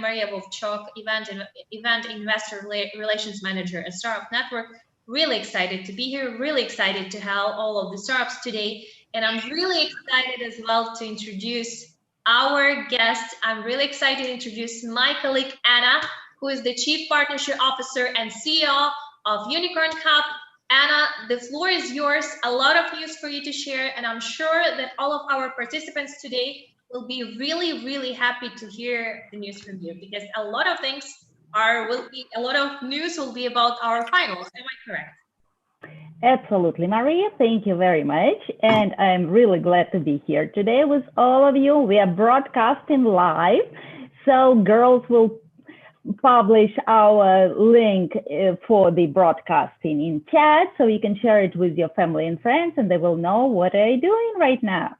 am Maria Wolfchuk, Event Investor Relations Manager at Startup Network. Really excited to be here, really excited to help all of the startups today. And I'm really excited as well to introduce our guest. I'm really excited to introduce my colleague, Anna, who is the Chief Partnership Officer and CEO of Unicorn Cup. Anna, the floor is yours. A lot of news for you to share, and I'm sure that all of our participants today will be really, really happy to hear the news from you, because a lot of things a lot of news will be about our finals. Am I correct? Absolutely, Maria. Thank you very much. And I'm really glad to be here today with all of you. We are broadcasting live, so girls will publish our link for the broadcasting in chat, so you can share it with your family and friends, and they will know what I'm doing right now.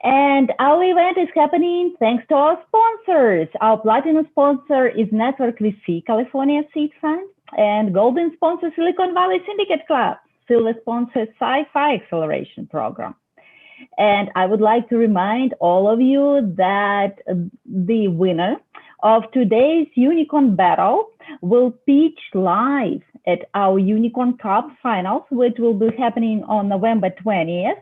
And our event is happening thanks to our sponsors. Our platinum sponsor is Network VC California Seed Fund, and golden sponsor Silicon Valley Syndicate Club. Silver sponsor Sci-Fi Acceleration Program. And I would like to remind all of you that the winner of today's Unicorn Battle will pitch live at our Unicorn Cup finals, which will be happening on November 20th.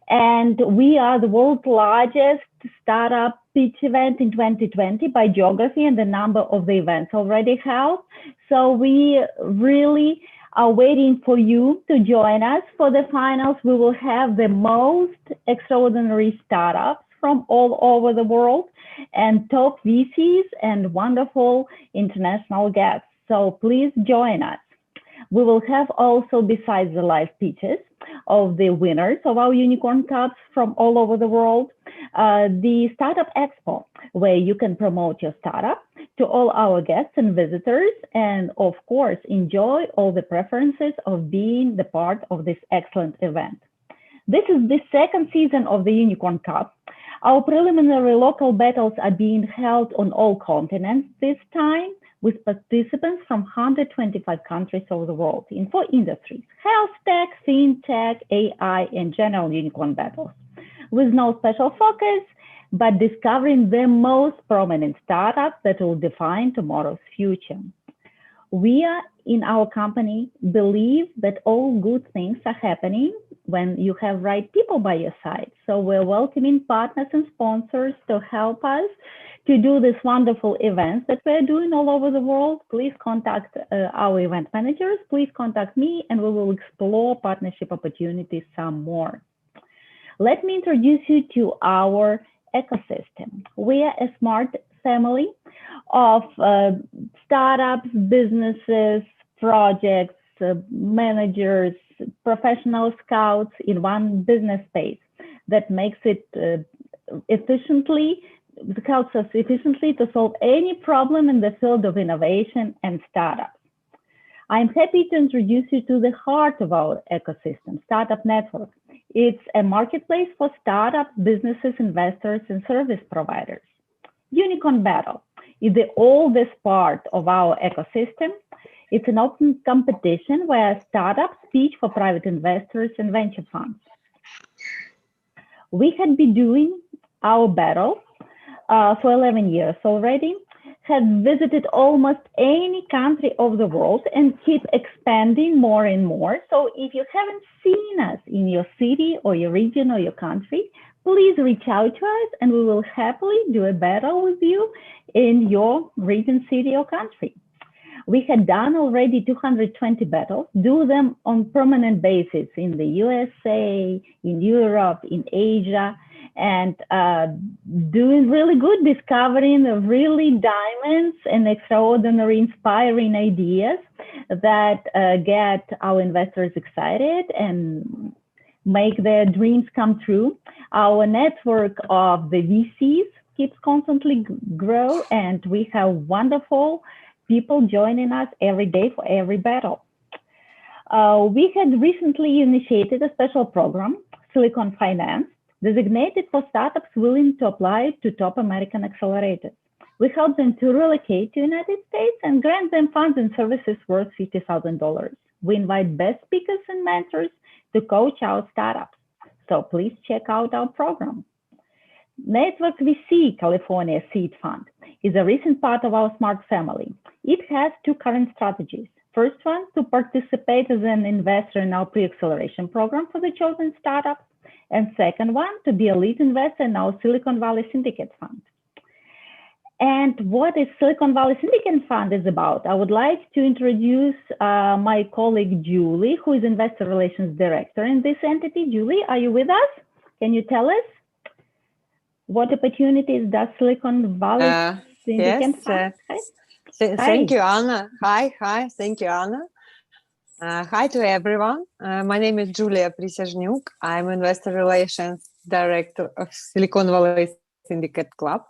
And we are the world's largest startup pitch event in 2020 by geography and the number of the events already held. So we really are waiting for you to join us for the finals. We will have the most extraordinary startups from all over the world and top VCs and wonderful international guests. So please join us. We will have also, besides the live pitches of the winners of our Unicorn Cups from all over the world, the Startup Expo, where you can promote your startup to all our guests and visitors, and of course, enjoy all the preferences of being the part of this excellent event. This is the second season of the Unicorn Cup. Our preliminary local battles are being held on all continents this time, with participants from 125 countries over the world in 4 industries: health tech, fintech, AI, and general unicorn battles, with no special focus, but discovering the most prominent startups that will define tomorrow's future. We are in our company believe that all good things are happening when you have right people by your side. So we're welcoming partners and sponsors to help us to do this wonderful events that we're doing all over the world. Please contact our event managers, please contact me, and we will explore partnership opportunities some more. Let me introduce you to our ecosystem. We are a smart family of startups, businesses, projects, managers, professional scouts in one business space that makes it helps us efficiently to solve any problem in the field of innovation and startups. I'm happy to introduce you to the heart of our ecosystem, Startup Network. It's a marketplace for startups, businesses, investors, and service providers. Unicorn Battle is the oldest part of our ecosystem. It's an open competition where startups pitch for private investors and venture funds. We had been doing our battle for 11 years already, have visited almost any country of the world and keep expanding more and more. So if you haven't seen us in your city or your region or your country, please reach out to us and we will happily do a battle with you in your region, city, or country. We had done already 220 battles, do them on permanent basis in the USA, in Europe, in Asia, and doing really good, discovering really diamonds and extraordinary inspiring ideas that get our investors excited and make their dreams come true. Our network of the VCs keeps constantly grow, and we have wonderful people joining us every day for every battle. We had recently initiated a special program, Silicon Finance, designated for startups willing to apply to top American accelerators. We help them to relocate to the United States and grant them funds and services worth $50,000. We invite best speakers and mentors to coach our startups. So please check out our program. Network VC California Seed Fund is a recent part of our SMART family. It has two current strategies. First one, to participate as an investor in our pre-acceleration program for the chosen startups. And second one, to be a lead investor in our Silicon Valley Syndicate Fund. And what is Silicon Valley Syndicate Fund is about? I would like to introduce my colleague, Julie, who is Investor Relations Director in this entity. Julie, are you with us? Can you tell us what opportunities does Silicon Valley Syndicate Fund? Thank you, Anna. Hi, thank you, Anna. Hi to everyone. My name is Julia Prisazhnyuk. I'm Investor Relations Director of Silicon Valley Syndicate Club.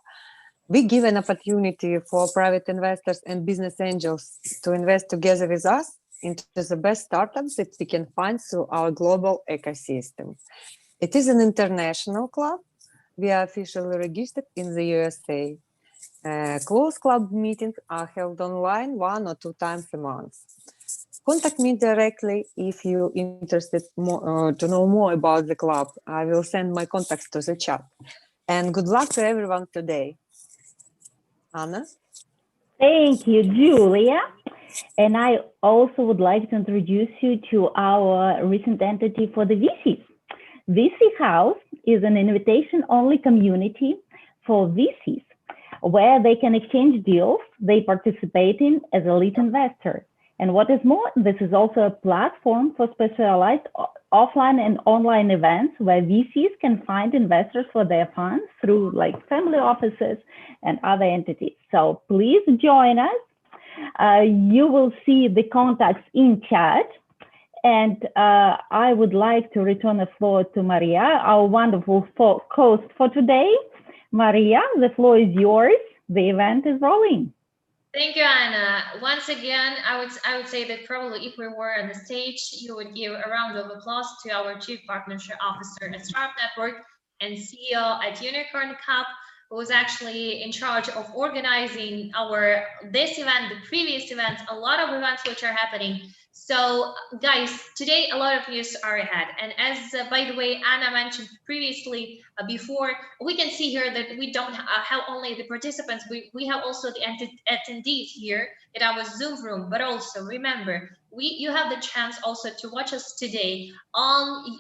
We give an opportunity for private investors and business angels to invest together with us into the best startups that we can find through our global ecosystem. It is an international club. We are officially registered in the USA. Closed club meetings are held online 1 or 2 times a month. Contact me directly if you're interested to know more about the club. I will send my contacts to the chat. And good luck to everyone today. Anna? Thank you, Julia. And I also would like to introduce you to our recent entity for the VCs. VC House is an invitation-only community for VCs where they can exchange deals they participate in as a lead investor. And what is more, this is also a platform for specialized offline and online events where VCs can find investors for their funds through like family offices and other entities. So please join us. You will see the contacts in chat. And I would like to return the floor to Maria, our wonderful host for today. Maria, the floor is yours. The event is rolling. Thank you, Anna. Once again, I would say that probably if we were on the stage, you would give a round of applause to our Chief Partnership Officer at Startup Network and CEO at Unicorn Cup, who was actually in charge of organizing this event, the previous events, a lot of events which are happening. So guys, today a lot of news are ahead. And as by the way, Anna mentioned previously before, we can see here that we don't have only the participants, we have also the attendees here in our Zoom room, but also remember, you have the chance also to watch us today on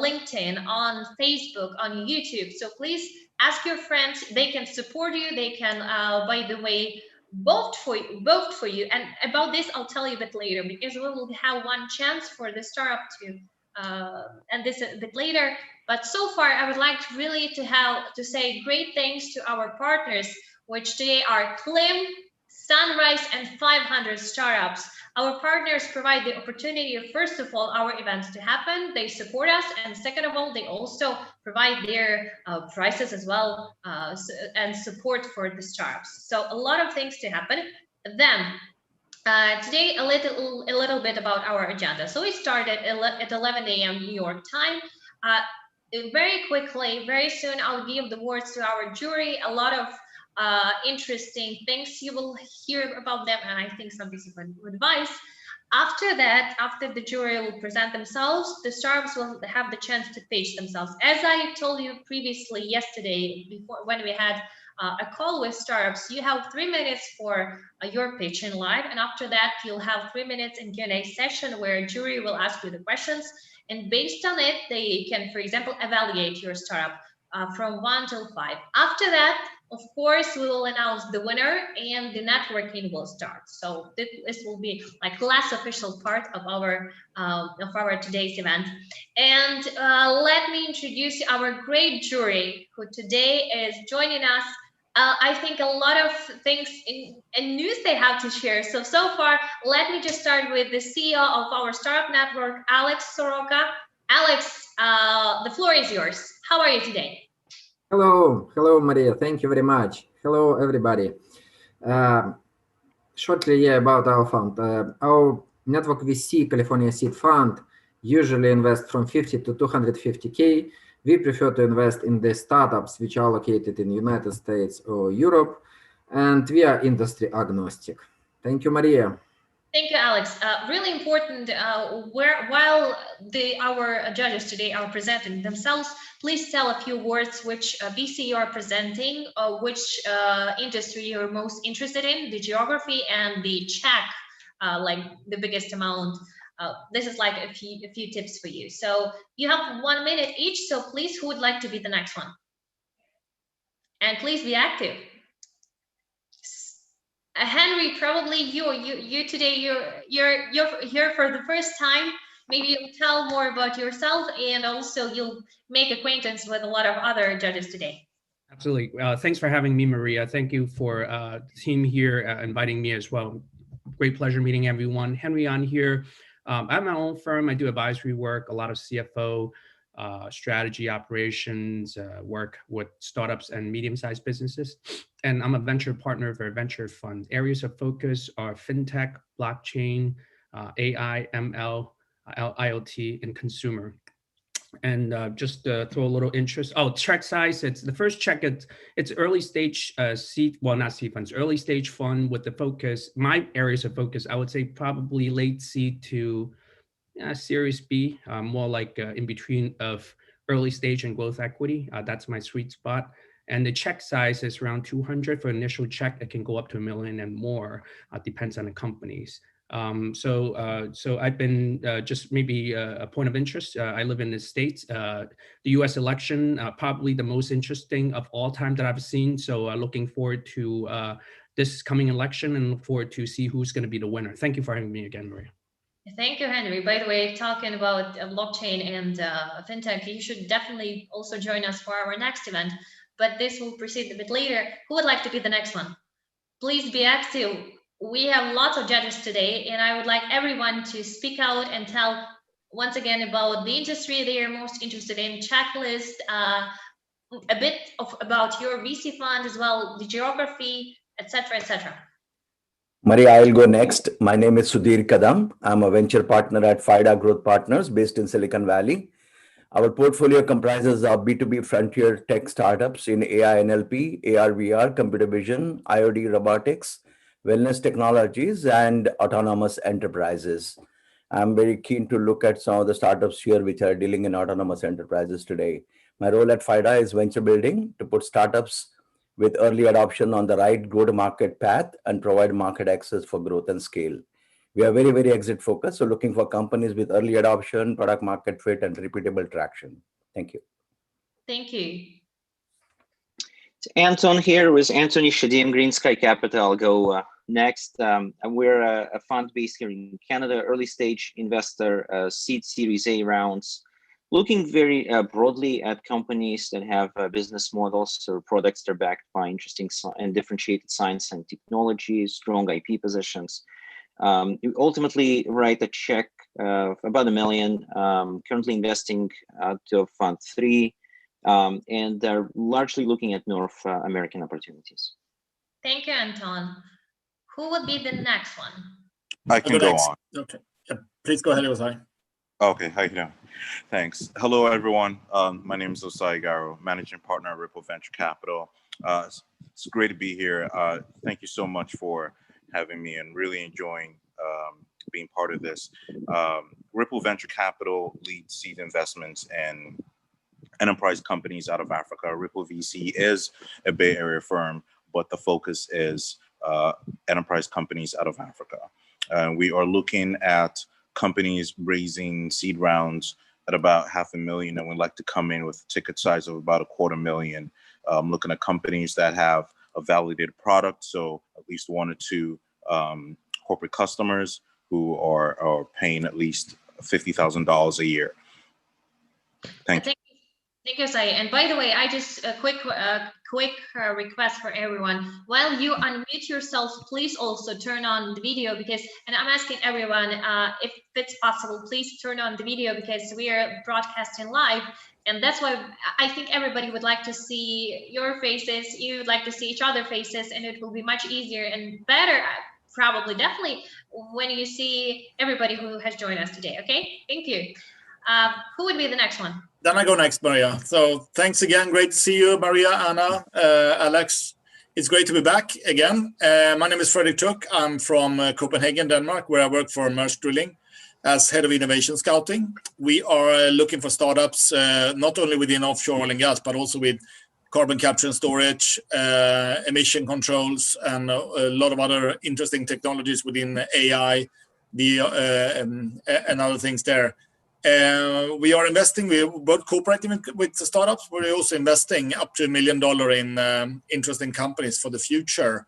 LinkedIn, on Facebook, on YouTube. So please ask your friends, they can support you, they can, by the way, vote for you. And about this, I'll tell you a bit later, because we will have one chance for the startup to, and this a bit later. But so far, I would like to really to say great thanks to our partners, which today are Klim, Sunrise, and 500 Startups. Our partners provide the opportunity of, first of all, our events to happen. They support us, and second of all, they also provide their prices as well and support for the startups. So a lot of things to happen. Then today, a little bit about our agenda. So we started at 11 a.m. New York time. Very quickly, very soon, I'll give the words to our jury. A lot of interesting things you will hear about them, and I think some piece of advice. After that, after the jury will present themselves, the startups will have the chance to pitch themselves. As I told you previously yesterday, before when we had a call with startups, you have 3 minutes for your pitch in live, and after that you'll have 3 minutes in Q&A session where a jury will ask you the questions, and based on it they can, for example, evaluate your startup from 1 till 5. After that, of course, we will announce the winner and the networking will start. So this will be like last official part of our today's event. And let me introduce our great jury who today is joining us. I think a lot of things and news they have to share. So far, let me just start with the CEO of our Startup Network, Alex Soroka. Alex, the floor is yours. How are you today? Hello, Maria. Thank you very much. Hello, everybody. Shortly, about our fund. Our Network VC California Seed Fund usually invests from 50 to 250K. We prefer to invest in the startups which are located in the United States or Europe, and we are industry agnostic. Thank you, Maria. Thank you, Alex. Really important, while our judges today are presenting themselves, please tell a few words which VC you are presenting, which industry you're most interested in, the geography and the check, like the biggest amount. This is like a few tips for you. So you have 1 minute each. So please, who would like to be the next one? And please be active. Henry, probably you today. You're here for the first time. Maybe you'll tell more about yourself, and also you'll make acquaintance with a lot of other judges today. Absolutely. Thanks for having me, Maria. Thank you for the team here inviting me as well. Great pleasure meeting everyone. Henry on here. I have my own firm. I do advisory work, a lot of CFO, strategy, operations, work with startups and medium-sized businesses. And I'm a venture partner for a venture fund. Areas of focus are fintech, blockchain, AI, ML, IoT, and consumer. And just to throw a little interest. Oh, check size. It's the first check. It's early stage seed. Well, not seed funds. Early stage fund with the focus. My areas of focus, I would say, probably late seed to Series B. More like in between of early stage and growth equity. That's my sweet spot. And the check size is around 200 for initial check. It can go up to $1 million and more. Depends on the companies. So I've been just maybe a point of interest. I live in the States. The U.S. election, probably the most interesting of all time that I've seen. So looking forward to this coming election and look forward to see who's going to be the winner. Thank you for having me again, Maria. Thank you, Henry. By the way, talking about blockchain and fintech, you should definitely also join us for our next event. But this will proceed a bit later. Who would like to be the next one? Please be active. We have lots of judges today, and I would like everyone to speak out and tell once again about the industry they are most interested in, checklist, a bit about your VC fund as well, the geography, etc., etc. Maria, I'll go next. My name is Sudhir Kadam. I'm a venture partner at FIDA Growth Partners based in Silicon Valley. Our portfolio comprises of B2B frontier tech startups in AI, NLP, AR, VR, computer vision, IoT, robotics, wellness technologies, and autonomous enterprises. I'm very keen to look at some of the startups here which are dealing in autonomous enterprises today. My role at FIDA is venture building to put startups with early adoption on the right go-to-market path and provide market access for growth and scale. We are very, very exit focused. So looking for companies with early adoption, product market fit, and repeatable traction. Thank you. Thank you. It's Anton here with Anthony Shadim, Green Sky Capital. I'll go next. And we're a fund based here in Canada, early stage investor, seed Series A rounds, looking very broadly at companies that have business models or products that are backed by interesting and differentiated science and technology, strong IP positions. You ultimately write a check of about $1 million, currently investing to Fund 3, and they're largely looking at North American opportunities. Thank you, Anton. Who would be the next one? I can go on. Okay. Yeah, please go ahead, Osai. Okay, how you doing? Thanks. Hello, everyone. My name is Osai Garo, managing partner at Ripple Venture Capital. It's great to be here. Thank you so much for having me and really enjoying being part of this. Ripple Venture Capital leads seed investments in enterprise companies out of Africa. Ripple VC is a Bay Area firm, but the focus is enterprise companies out of Africa. We are looking at companies raising seed rounds at about $500,000, and we'd like to come in with a ticket size of about $250,000. Looking at companies that have a validated product, so at least 1 or 2 corporate customers who are paying at least $50,000 a year. Thank you. Thank you, Sai. And by the way, I just a quick request for everyone. While you unmute yourself, please also turn on the video and I'm asking everyone if it's possible, please turn on the video because we are broadcasting live. And that's why I think everybody would like to see your faces. You would like to see each other's faces, and it will be much easier and better, probably, definitely, when you see everybody who has joined us today. Okay, thank you. Who would be the next one? Then I go next, Maria. So thanks again. Great to see you, Maria, Anna, Alex. It's great to be back again. My name is Fredrik Tuk. I'm from Copenhagen, Denmark, where I work for Maersk Drilling. as head of innovation scouting. We are looking for startups, not only within offshore oil and gas, but also with carbon capture and storage, emission controls, and a lot of other interesting technologies within AI, and other things there. We are investing, we're both cooperating with the startups, but we're also investing up to $1 million in interesting companies for the future.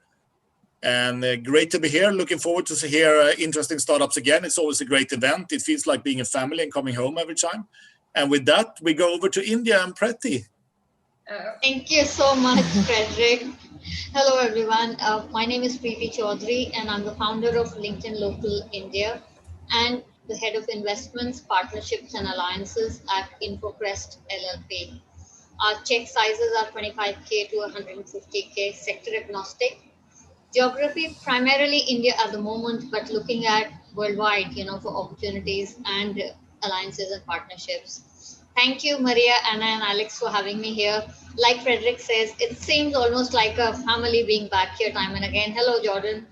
And great to be here. Looking forward to hear interesting startups again. It's always a great event. It feels like being a family and coming home every time. And with that, we go over to India and Preti. Thank you so much, Frederick. Hello, everyone. My name is Preeti Chaudhary, and I'm the founder of LinkedIn Local India and the head of investments, partnerships, and alliances at InfoCrest LLP. Our check sizes are 25K to 150K, sector agnostic. Geography, primarily India at the moment, but looking at worldwide, for opportunities and alliances and partnerships. Thank you, Maria, Anna, and Alex for having me here. Like Frederick says, it seems almost like a family being back here time and again. Hello, Jordan.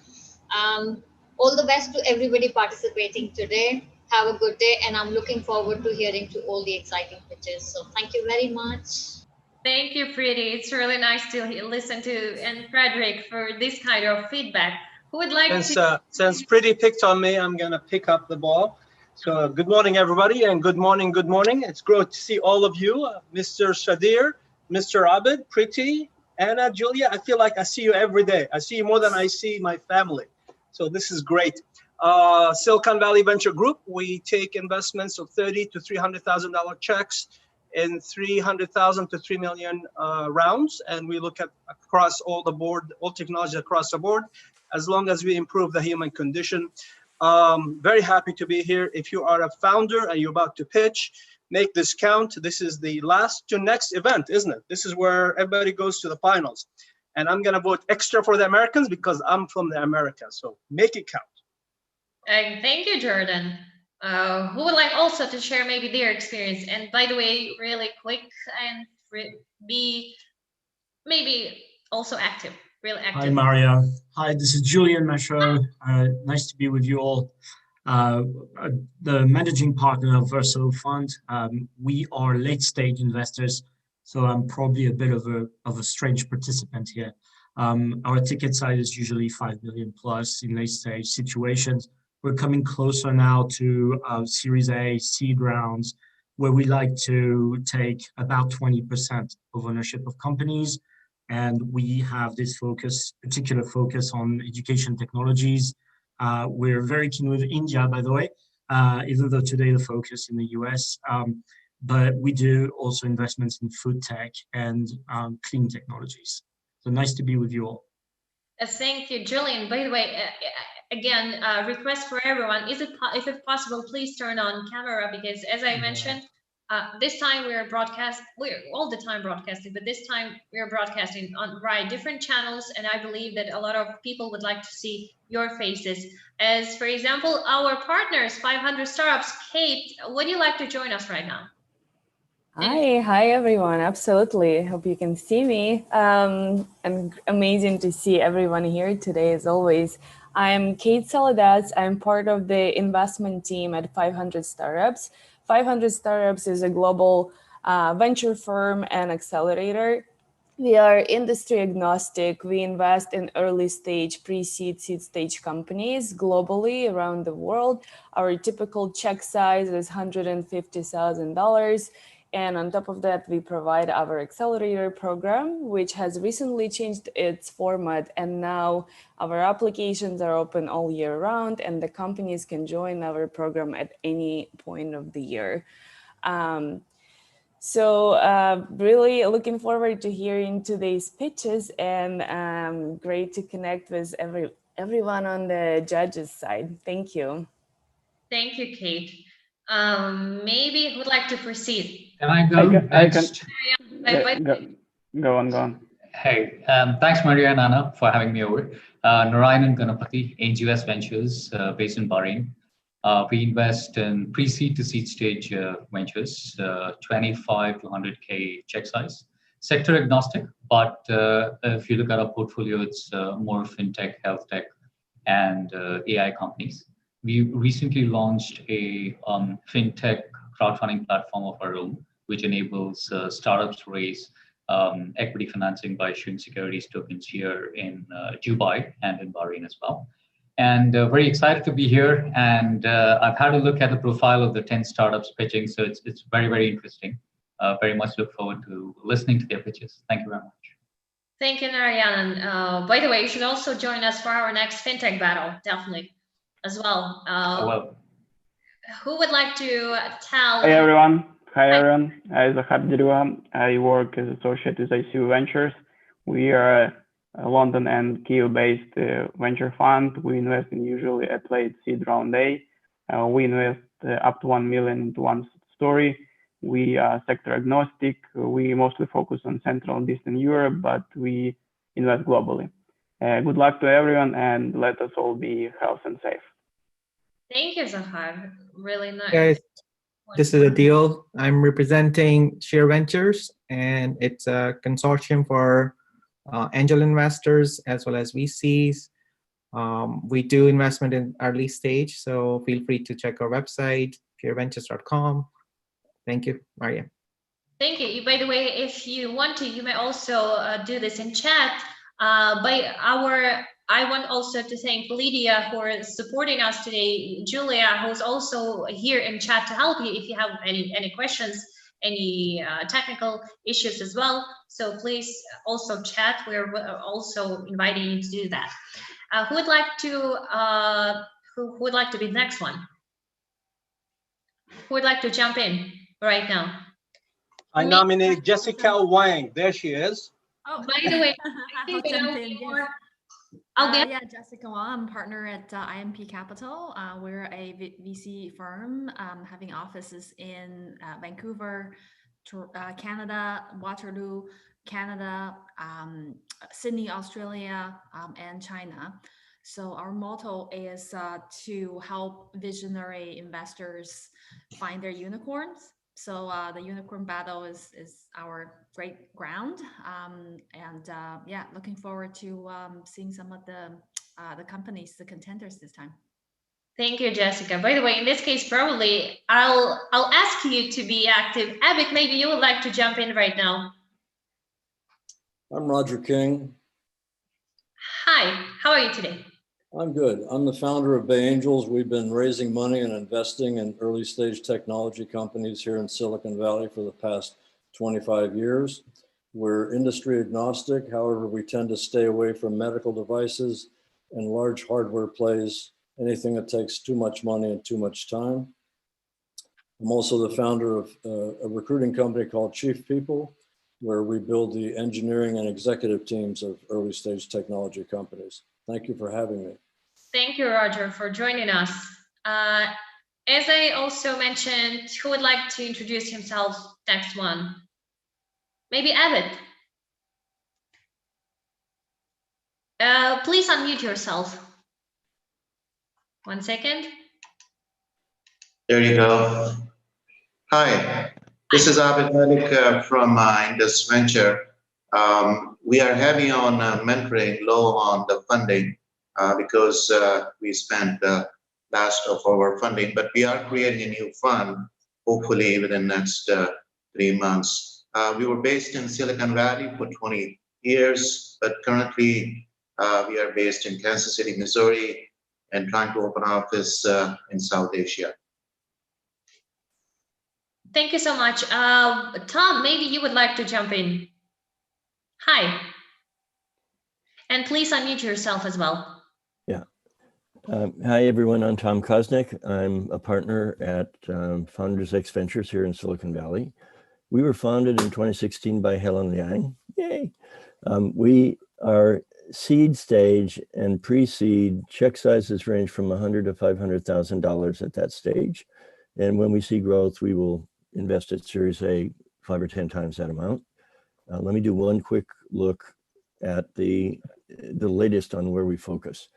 All the best to everybody participating today. Have a good day, and I'm looking forward to hearing to all the exciting pitches. So thank you very much. Thank you, Preeti. It's really nice to listen to, and Frederick, for this kind of feedback. Who would like to? Since Preeti picked on me, I'm going to pick up the ball. So good morning, everybody, and good morning, good morning. It's great to see all of you, Mr. Shadir, Mr. Abid, Preeti, Anna, Julia. I feel like I see you every day. I see you more than I see my family. So this is great. Silicon Valley Venture Group, we take investments of $30,000 to $300,000 checks in 300,000 to 3 million rounds, and we look at across all the board, all technology across the board, as long as we improve the human condition. Very happy to be here. If you are a founder and you're about to pitch, make this count. This is the last to next event, isn't it? This is where everybody goes to the finals. And I'm gonna vote extra for the Americans because I'm from the Americas, so make it count. Thank you, Jordan. Who would like also to share maybe their experience? And by the way, really quick and be maybe also active, real active. Hi, Maria. Hi, this is Julian Mesho. Nice to be with you all. The managing partner of Verso Fund. We are late stage investors, so I'm probably a bit of a strange participant here. Our ticket size is usually 5 million plus in late stage situations. We're coming closer now to Series A seed rounds, where we like to take about 20% of ownership of companies. And we have this particular focus on education technologies. We're very keen with India, by the way, even though today the focus in the US. But we do also investments in food tech and clean technologies. So nice to be with you all. Thank you, Julian. By the way, again, request for everyone, if it's possible, please turn on camera, because as I mentioned, this time we're all the time broadcasting, but this time we're broadcasting on different channels, and I believe that a lot of people would like to see your faces. As for example, our partners, 500 Startups. Kate, would you like to join us right now? Hi everyone. Absolutely. Hope you can see me. And amazing to see everyone here today, as always. I'm Kate Saladas. I'm part of the investment team at 500 Startups. 500 Startups is a global venture firm and accelerator. We are industry agnostic. We invest in early stage, pre-seed, seed stage companies globally around the world. Our typical check size is $150,000. And on top of that, we provide our accelerator program, which has recently changed its format. And now our applications are open all year round, and the companies can join our program at any point of the year. So really looking forward to hearing today's pitches, and great to connect with everyone on the judges side. Thank you. Thank you, Kate. Maybe who would like to proceed? Can I go next? Go on. Hey, thanks Maria and Anna for having me over. Narayanan Ganapati, ANGUS Ventures, based in Bahrain. We invest in pre-seed to seed stage ventures, 25 to 100K check size. Sector agnostic, but if you look at our portfolio, it's more fintech, health tech, and AI companies. we recently launched a fintech crowdfunding platform of our own, which enables startups to raise equity financing by issuing securities tokens here in Dubai and in Bahrain as well. And very excited to be here. And I've had a look at the profile of the 10 startups pitching, so it's very, very interesting. Very much look forward to listening to their pitches. Thank you very much. Thank you, Narayan. By the way, you should also join us for our next FinTech battle, definitely, as well. Who would like to tell? Hi everyone. I'm Zahab Dirwa. I work as associate with ICU Ventures. We are a London and Kiev-based venture fund. We invest in usually at late seed round A. We invest up to 1 million into one story. We are sector agnostic. We mostly focus on Central and Eastern Europe, but we invest globally. Good luck to everyone, and let us all be healthy and safe. Thank you, Zahar. Really nice. Guys, this is Adil. I'm representing Share Ventures, and it's a consortium for angel investors as well as VCs. We do investment in early stage, so feel free to check our website, shareventures.com. Thank you, Maria. Thank you. By the way, if you want to, you may also do this in chat. I want also to thank Lydia who is supporting us today, Julia, who's also here in chat to help you if you have any questions, any technical issues as well. So please also chat. We're also inviting you to do that. Who would like to be the next one? Who would like to jump in right now? I nominate Jessica Wang. There she is. Oh, by the way, yeah, Jessica Wang, I'm a partner at IMP Capital. We're a VC firm having offices in Vancouver, Canada, Waterloo, Canada, Sydney, Australia, and China. So our motto is to help visionary investors find their unicorns. So the unicorn battle is our great ground, yeah, looking forward to seeing some of the companies, the contenders this time. Thank you, Jessica. By the way, in this case, probably I'll ask you to be active. Abik, maybe you would like to jump in right now. I'm Roger King. Hi, how are you today? I'm good. I'm the founder of Bay Angels. We've been raising money and investing in early stage technology companies here in Silicon Valley for the past 25 years. We're industry agnostic. However, we tend to stay away from medical devices and large hardware plays, anything that takes too much money and too much time. I'm also the founder of a recruiting company called Chief People, where we build the engineering and executive teams of early stage technology companies. Thank you for having me. Thank you, Roger, for joining us. As I also mentioned, who would like to introduce himself next one? Maybe Abid. Please unmute yourself. 1 second. There you go. Hi, this is Abid Malik from Indus Venture. We are heavy on mentoring, low on the funding because we spent the last of our funding, but we are creating a new fund, hopefully within the next 3 months. We were based in Silicon Valley for 20 years, but currently we are based in Kansas City, Missouri, and trying to open an office in South Asia. Thank you so much. Tom, maybe you would like to jump in. Hi. And please unmute yourself as well. Yeah. Hi, everyone. I'm Tom Kosnick. I'm a partner at Founders X Ventures here in Silicon Valley. We were founded in 2016 by Helen Liang. Yay. We are seed stage and pre-seed. Check sizes range from $100,000 to $500,000 at that stage. And when we see growth, we will invest at Series A 5 or 10 times that amount. Let me do one quick look at the latest on where we focus.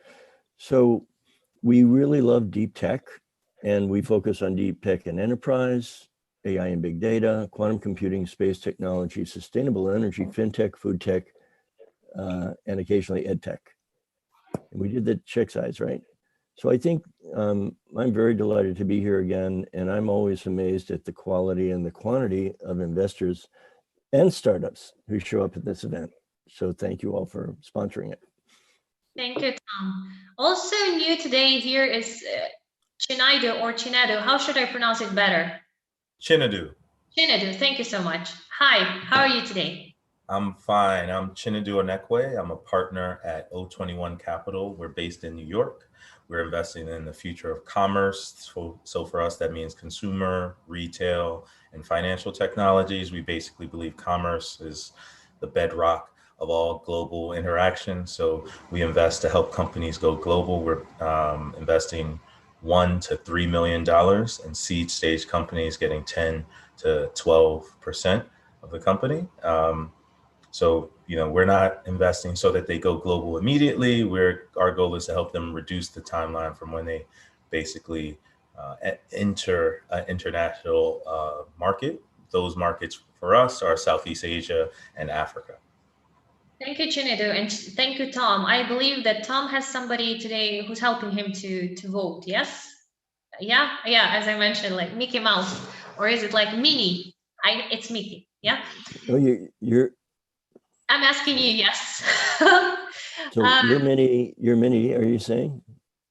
So we really love deep tech, and we focus on deep tech and enterprise, AI and big data, quantum computing, space technology, sustainable energy, fintech, food tech, and occasionally ed tech. And we did the check size, right? So I think I'm very delighted to be here again, and I'm always amazed at the quality and the quantity of investors and startups who show up at this event. So thank you all for sponsoring it. Thank you, Tom. Also new today here is Chinaidu or Chinadu. How should I pronounce it better? Chinadu. Chinadu, thank you so much. Hi, how are you today? I'm fine. I'm Chinadu Onekwe. I'm a partner at O21 Capital. We're based in New York. We're investing in the future of commerce. So for us, that means consumer, retail, and financial technologies. We basically believe commerce is the bedrock of all global interaction. So we invest to help companies go global. We're investing $1 to $3 million in seed stage companies, getting 10 to 12% of the company. So, we're not investing so that they go global immediately. Our goal is to help them reduce the timeline from when they basically enter an international market. Those markets for us are Southeast Asia and Africa. Thank you, Chinadu, and thank you, Tom. I believe that Tom has somebody today who's helping him to vote, yes? Yeah, as I mentioned, like Mickey Mouse, or is it like Minnie? It's Mickey, yeah? Oh, you're I'm asking you, yes. So you're Minnie, are you saying?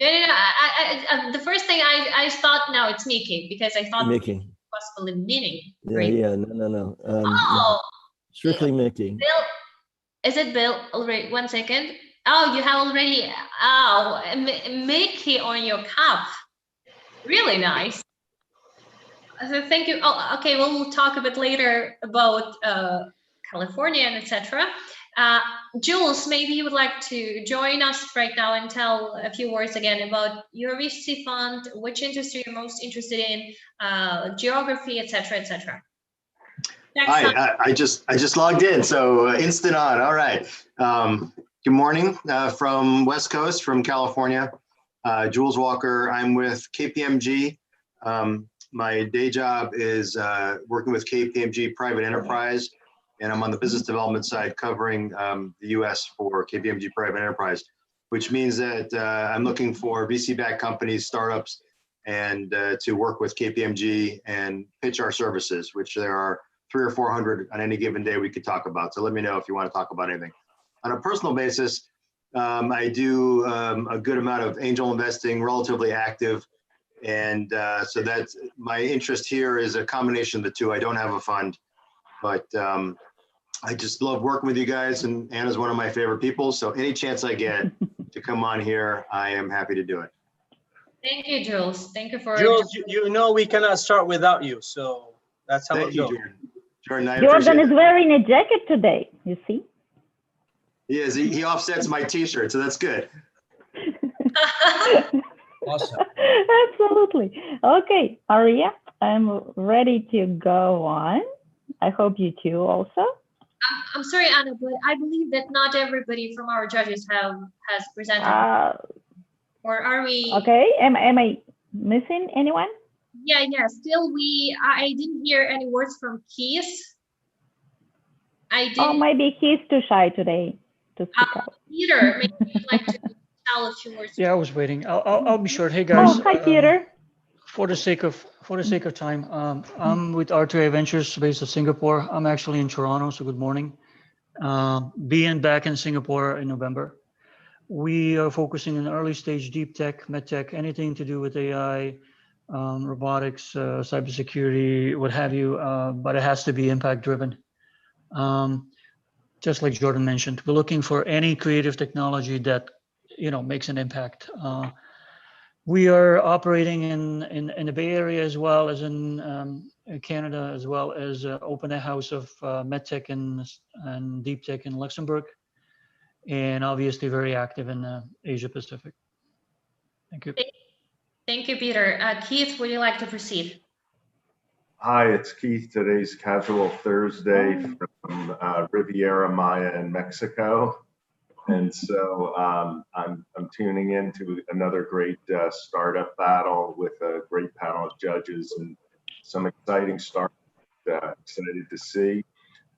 No. The first thing I thought, no, it's Mickey, because I thought Mickey. it was possibly Minnie. Yeah, no. Oh, Strictly Mickey. Bill, is it Bill already? 1 second. Oh, you have already, Mickey on your cup. Really nice. So thank you. Oh, okay, we'll talk a bit later about California and etc. Jules, maybe you would like to join us right now and tell a few words again about your VC fund, which industry you're most interested in, geography, etc., etc. Hi, I just logged in, so instant on. All right. Good morning from West Coast, from California. Jules Walker. I'm with KPMG. My day job is working with KPMG Private Enterprise, and I'm on the business development side covering the US for KPMG Private Enterprise, which means that I'm looking for VC-backed companies, startups, and to work with KPMG and pitch our services, which there are 300 or 400 on any given day we could talk about. So let me know if you want to talk about anything. On a personal basis, I do a good amount of angel investing, relatively active. And so that's my interest here is a combination of the two. I don't have a fund, but I just love working with you guys, and Anna's one of my favorite people. So any chance I get to come on here, I am happy to do it. Thank you, Jules. Thank you for Jules. You know we cannot start without you, so that's how it goes. Jordan, Jordan is wearing a jacket today, you see? He is. He offsets my t-shirt, so that's good. Awesome. Absolutely. Okay, Aria, I'm ready to go on. I hope you too also. I'm sorry, Anna, but I believe that not everybody from our judges has presented. Or are we? Okay, am I missing anyone? Yeah. Still, I didn't hear any words from Keith. Oh, maybe he's too shy today to speak out. Peter, maybe you'd like to tell a few words. Yeah, I was waiting. I'll be short. Hey guys. Oh, hi Peter. For the sake of time, I'm with R2A Ventures based in Singapore. I'm actually in Toronto, so good morning. Being back in Singapore in November. We are focusing on early stage deep tech, med tech, anything to do with AI, robotics, cybersecurity, what have you, but it has to be impact driven. Just like Jordan mentioned, we're looking for any creative technology that makes an impact. We are operating in the Bay Area as well as in Canada, as well as open a house of medtech and deep tech in Luxembourg, and obviously very active in Asia Pacific. Thank you. Thank you, Peter. Keith, would you like to proceed? Hi, it's Keith. Today's Casual Thursday from Riviera Maya in Mexico. And so I'm tuning in to another great startup battle with a great panel of judges and some exciting startups excited to see.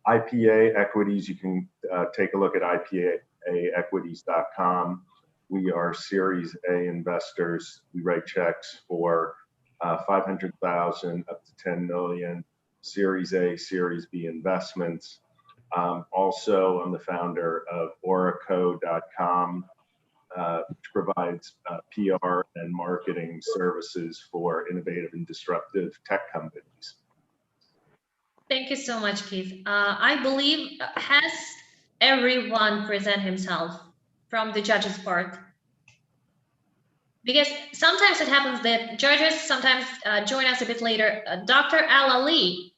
IPA equities, you can take a look at IPAequities.com. We are Series A investors. We write checks for 500,000 up to 10 million, Series A, Series B investments. Also, I'm the founder of Oraco.com, which provides PR and marketing services for innovative and disruptive tech companies. Thank you so much, Keith. I believe, has everyone present himself from the judges' part? Because sometimes it happens that judges sometimes join us a bit later. Dr. Ella Lee.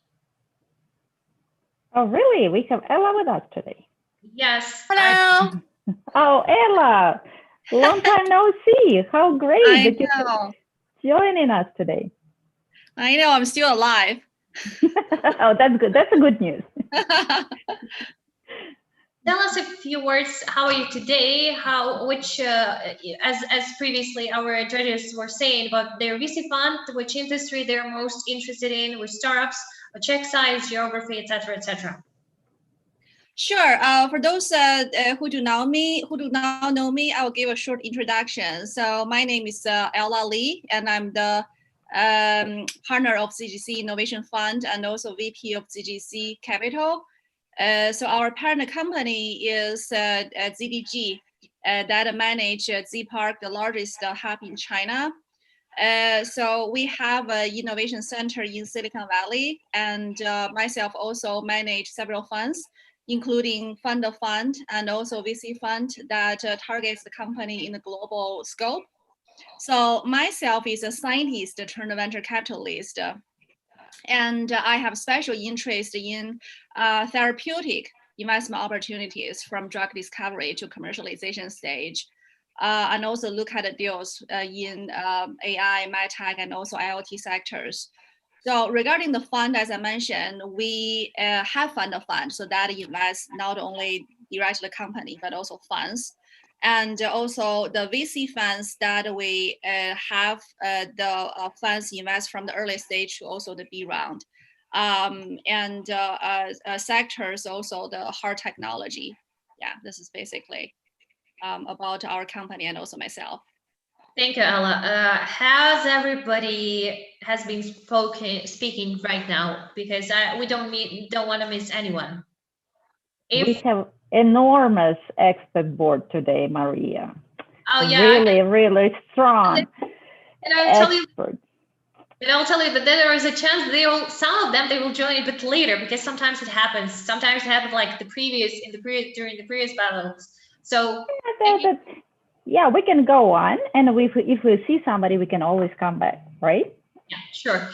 Oh, really? We have Ella with us today. Yes. Hello. Oh, Ella, long time no see. How great that you're joining us today. I know, I'm still alive. Oh, that's good. That's a good news. Tell us a few words. How are you today? As previously our judges were saying about their VC fund, which industry they're most interested in, which startups, check size, geography, etc., etc. Sure. For those who do not know me, I will give a short introduction. So my name is Ella Lee, and I'm the partner of CGC Innovation Fund and also VP of CGC Capital. So our partner company is ZDG that manage Z Park, the largest hub in China. So we have an innovation center in Silicon Valley, and myself also manage several funds, including fund of fund and also VC fund that targets the company in the global scope. So myself is a scientist turned venture capitalist, and I have special interest in therapeutic investment opportunities from drug discovery to commercialization stage, and also look at the deals in AI, MedTech, and also IoT sectors. So regarding the fund, as I mentioned, we have fund of fund, so that invests not only directly the company, but also funds. And also the VC funds that we have, the funds invest from the early stage to also the B round. And sectors also the hard technology. Yeah, this is basically about our company and also myself. Thank you, Ella. How's everybody has been speaking right now? Because we don't want to miss anyone. We have enormous expert board today, Maria. Oh yeah, really strong. And I'll tell you that there is a chance some of them will join a bit later, because sometimes it happens. Sometimes it happens like during the previous battles. So yeah, we can go on, and if we see somebody, we can always come back, right? Yeah, sure.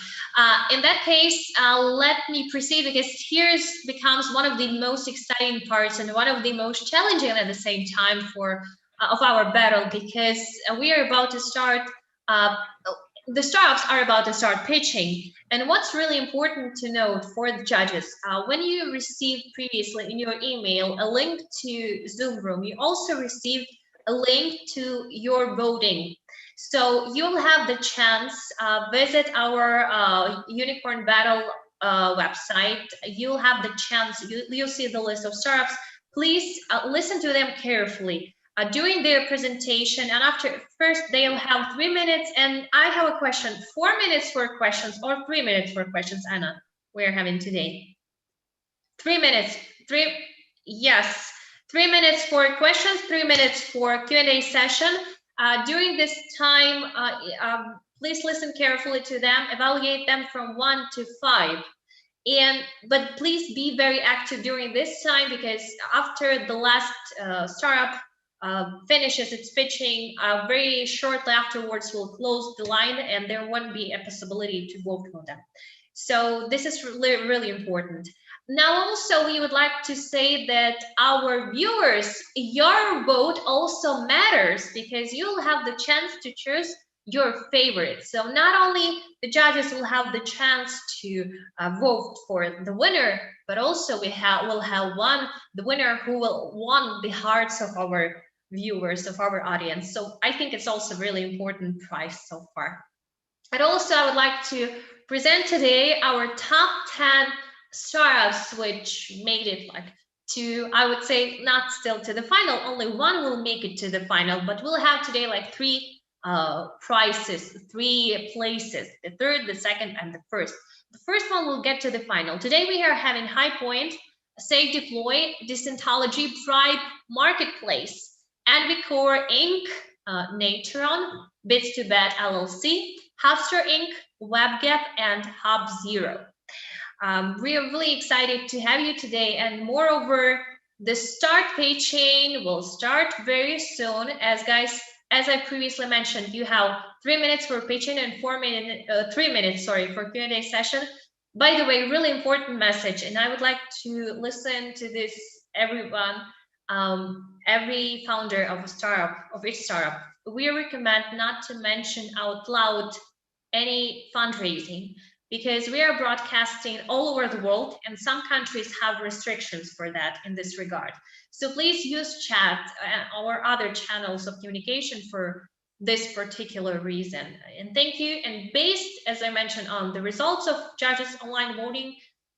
In that case, let me proceed, because here becomes one of the most exciting parts and one of the most challenging at the same time of our battle, because we are about to start. The startups are about to start pitching, and what's really important to note for the judges, when you received previously in your email a link to Zoom room, you also received a link to your voting. So you'll have the chance, visit our Unicorn Battle website. You'll have the chance, you'll see the list of startups. Please listen to them carefully during their presentation. And first they'll have 3 minutes. And I have a question, 4 minutes for questions or 3 minutes for questions, Anna, we're having today. 3 minutes, yes. 3 minutes for questions, 3 minutes for Q&A session. During this time, please listen carefully to them, evaluate them from 1 to 5. But please be very active during this time, because after the last startup finishes its pitching, very shortly afterwards we'll close the line and there won't be a possibility to vote for them. So this is really, really important. Now, also, we would like to say that our viewers, your vote also matters, because you'll have the chance to choose your favorite. So not only the judges will have the chance to vote for the winner, but also we'll have the winner who will won the hearts of our viewers, of our audience. So I think it's also a really important prize so far. And also, I would like to present today our top 10 startups which made it like to, I would say, not still to the final. Only one will make it to the final, but we'll have today like 3 prizes, 3 places, the third, the second, and the first. The first one will get to the final. Today we are having High Point, Safe Deploy, Distantology, Bribe Marketplace, Envicor Inc., Natron, Bits2Bet LLC, Hubster Inc., WebGap, and HubZero. We are really excited to have you today, and moreover, the Start Pay Chain will start very soon. As I previously mentioned, you have 3 minutes for pay chain and 3 minutes, sorry, for Q&A session. By the way, really important message, and I would like to listen to this, everyone, every founder of a startup, of each startup. We recommend not to mention out loud any fundraising, because we are broadcasting all over the world, and some countries have restrictions for that in this regard. So please use chat or other channels of communication for this particular reason. And thank you. And based, as I mentioned, on the results of judges' online voting,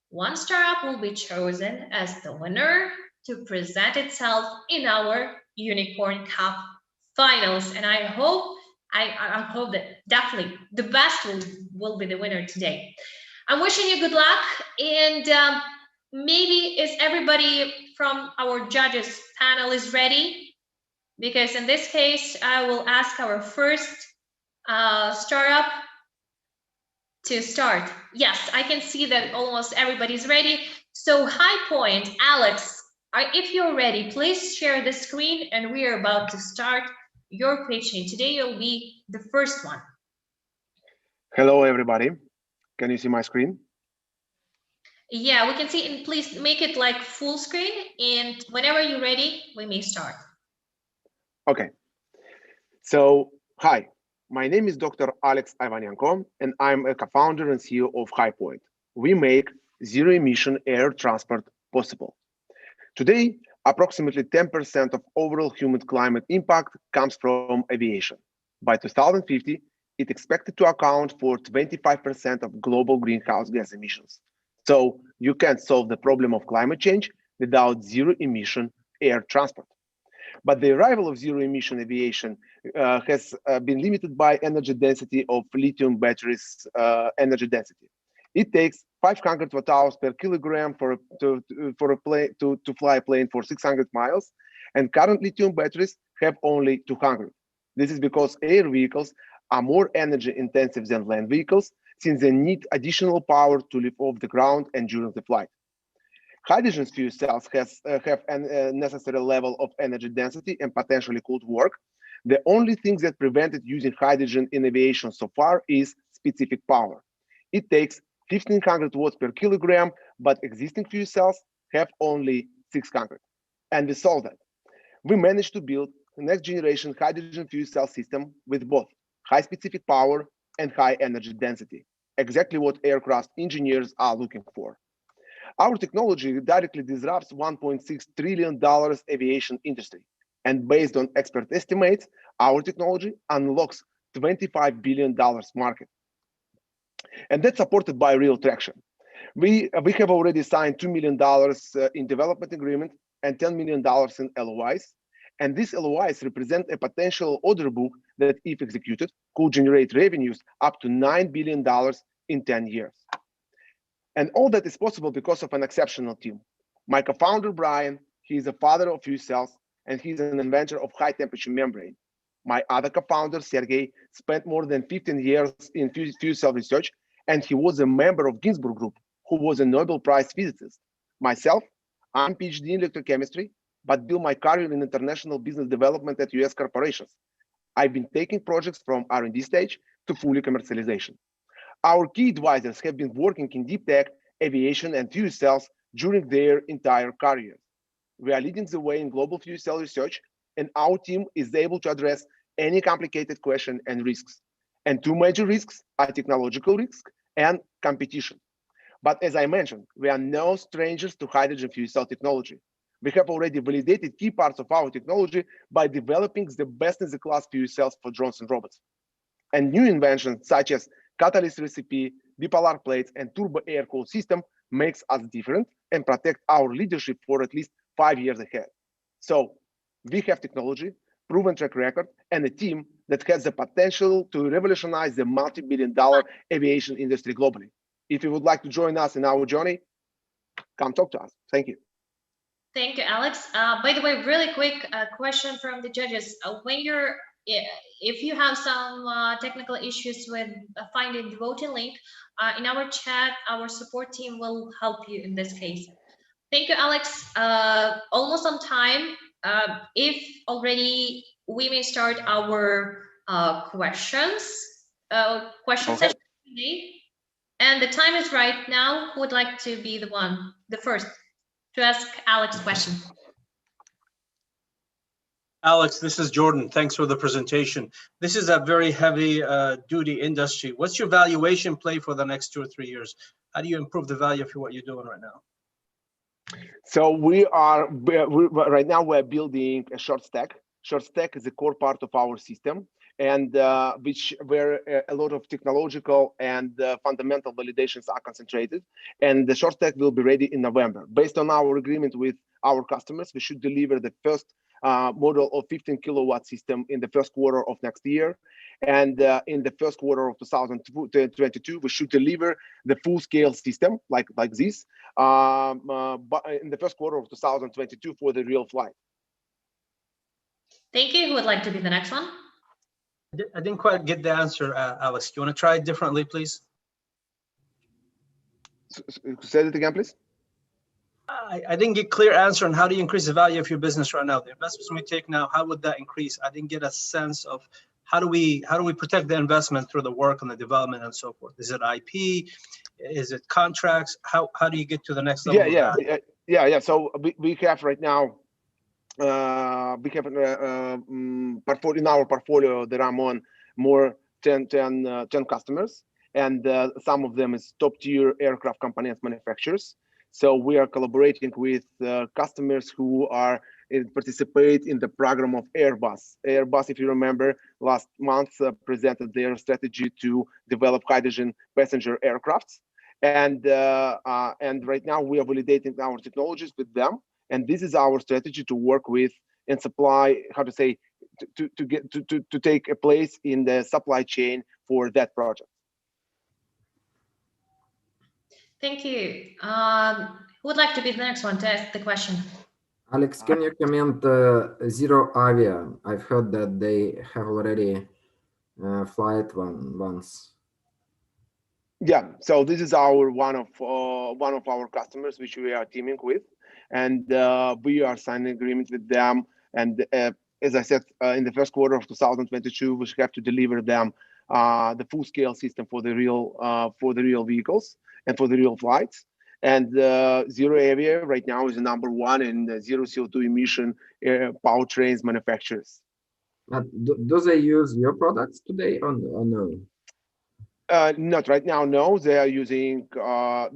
one startup will be chosen as the winner to present itself in our Unicorn Cup finals. And I hope that definitely the best will be the winner today. I'm wishing you good luck, and maybe is everybody from our judges panel is ready? Because in this case, I will ask our first startup to start. Yes, I can see that almost everybody's ready. So High Point, Alex, if you're ready, please share the screen, and we are about to start your pitching. Today you'll be the first one. Hello, everybody. Can you see my screen? Yeah, we can see, and please make it like full screen, and whenever you're ready, we may start. Okay. So, hi, my name is Dr. Alex Ivanenko, and I'm a co-founder and CEO of High Point. We make zero-emission air transport possible. Today, approximately 10% of overall human climate impact comes from aviation. By 2050, it's expected to account for 25% of global greenhouse gas emissions. So you can't solve the problem of climate change without zero-emission air transport. But the arrival of zero-emission aviation has been limited by energy density of lithium batteries energy density. It takes 500 watt-hours per kilogram to fly a plane for 600 miles, and current lithium batteries have only 200. This is because air vehicles are more energy intensive than land vehicles, since they need additional power to lift off the ground and during the flight. Hydrogen fuel cells have a necessary level of energy density and potentially could work. The only thing that prevented using hydrogen in aviation so far is specific power. It takes 1500 watts per kilogram, but existing fuel cells have only 600. And we solved that. We managed to build the next generation hydrogen fuel cell system with both high specific power and high energy density, exactly what aircraft engineers are looking for. Our technology directly disrupts $1.6 trillion aviation industry. And based on expert estimates, our technology unlocks $25 billion market. And that's supported by real traction. We have already signed $2 million in development agreement and $10 million in LOIs. And these LOIs represent a potential order book that, if executed, could generate revenues up to $9 billion in 10 years. And all that is possible because of an exceptional team. My co-founder, Brian, he is a father of fuel cells, and he's an inventor of high-temperature membrane. My other co-founder, Sergey, spent more than 15 years in fuel cell research, and he was a member of Ginsburg Group, who was a Nobel Prize physicist. Myself, I'm PhD in electrochemistry, but built my career in international business development at US corporations. I've been taking projects from R&D stage to fully commercialization. Our key advisors have been working in deep tech, aviation, and fuel cells during their entire careers. We are leading the way in global fuel cell research, and our team is able to address any complicated question and risks. And two major risks are technological risk and competition. But as I mentioned, we are no strangers to hydrogen fuel cell technology. We have already validated key parts of our technology by developing the best-in-the-class fuel cells for drones and robots. And new inventions such as catalyst recipe, bipolar plates, and turbo air-cooled system makes us different and protect our leadership for at least 5 years ahead. So we have technology, proven track record, and a team that has the potential to revolutionize the multi-billion-dollar aviation industry globally. If you would like to join us in our journey, come talk to us. Thank you. Thank you, Alex. By the way, really quick question from the judges. If you have some technical issues with finding the voting link, in our chat, our support team will help you in this case. Thank you, Alex. Almost on time. If already, we may start our question session today. And the time is right now. Who would like to be the first to ask Alex a question? Alex, this is Jordan. Thanks for the presentation. This is a very heavy duty industry. What's your valuation play for the next 2 or 3 years? How do you improve the value for what you're doing right now? So right now we're building a short stack. Short stack is a core part of our system, and where a lot of technological and fundamental validations are concentrated. And the short stack will be ready in November. Based on our agreement with our customers, we should deliver the first model of 15 kilowatt system in the first quarter of next year. And in the first quarter of 2022, we should deliver the full scale system like this, but in the first quarter of 2022 for the real flight. Thank you. Who would like to be the next one? I didn't quite get the answer, Alex. Do you want to try it differently, please? Say it again, please. I didn't get clear answer on how do you increase the value of your business right now. The investments we take now, how would that increase? I didn't get a sense of how do we protect the investment through the work and the development and so forth. Is it IP? Is it contracts? How do you get to the next level? Yeah. So we have right now we have portfolio in our portfolio that I'm on more 10 customers, and some of them is top tier aircraft components manufacturers. So we are collaborating with customers who are participate in the program of Airbus. Airbus, if you remember, last month presented their strategy to develop hydrogen passenger aircrafts, and right now we are validating our technologies with them. And this is our strategy to work with and supply, to take a place in the supply chain for that project. Thank you. Who would like to be the next one to ask the question? Alex, can you comment Zero Avia? I've heard that they have already flight once. Yeah, so this is one of our customers which we are teaming with, and we are signing agreement with them. And as I said, in the first quarter of 2022, we have to deliver them the full scale system for the real vehicles and for the real flights. And Zero Avia right now is the #1 in zero CO2 emission powertrains manufacturers. Do they use your products today or no? Not right now, no. They are using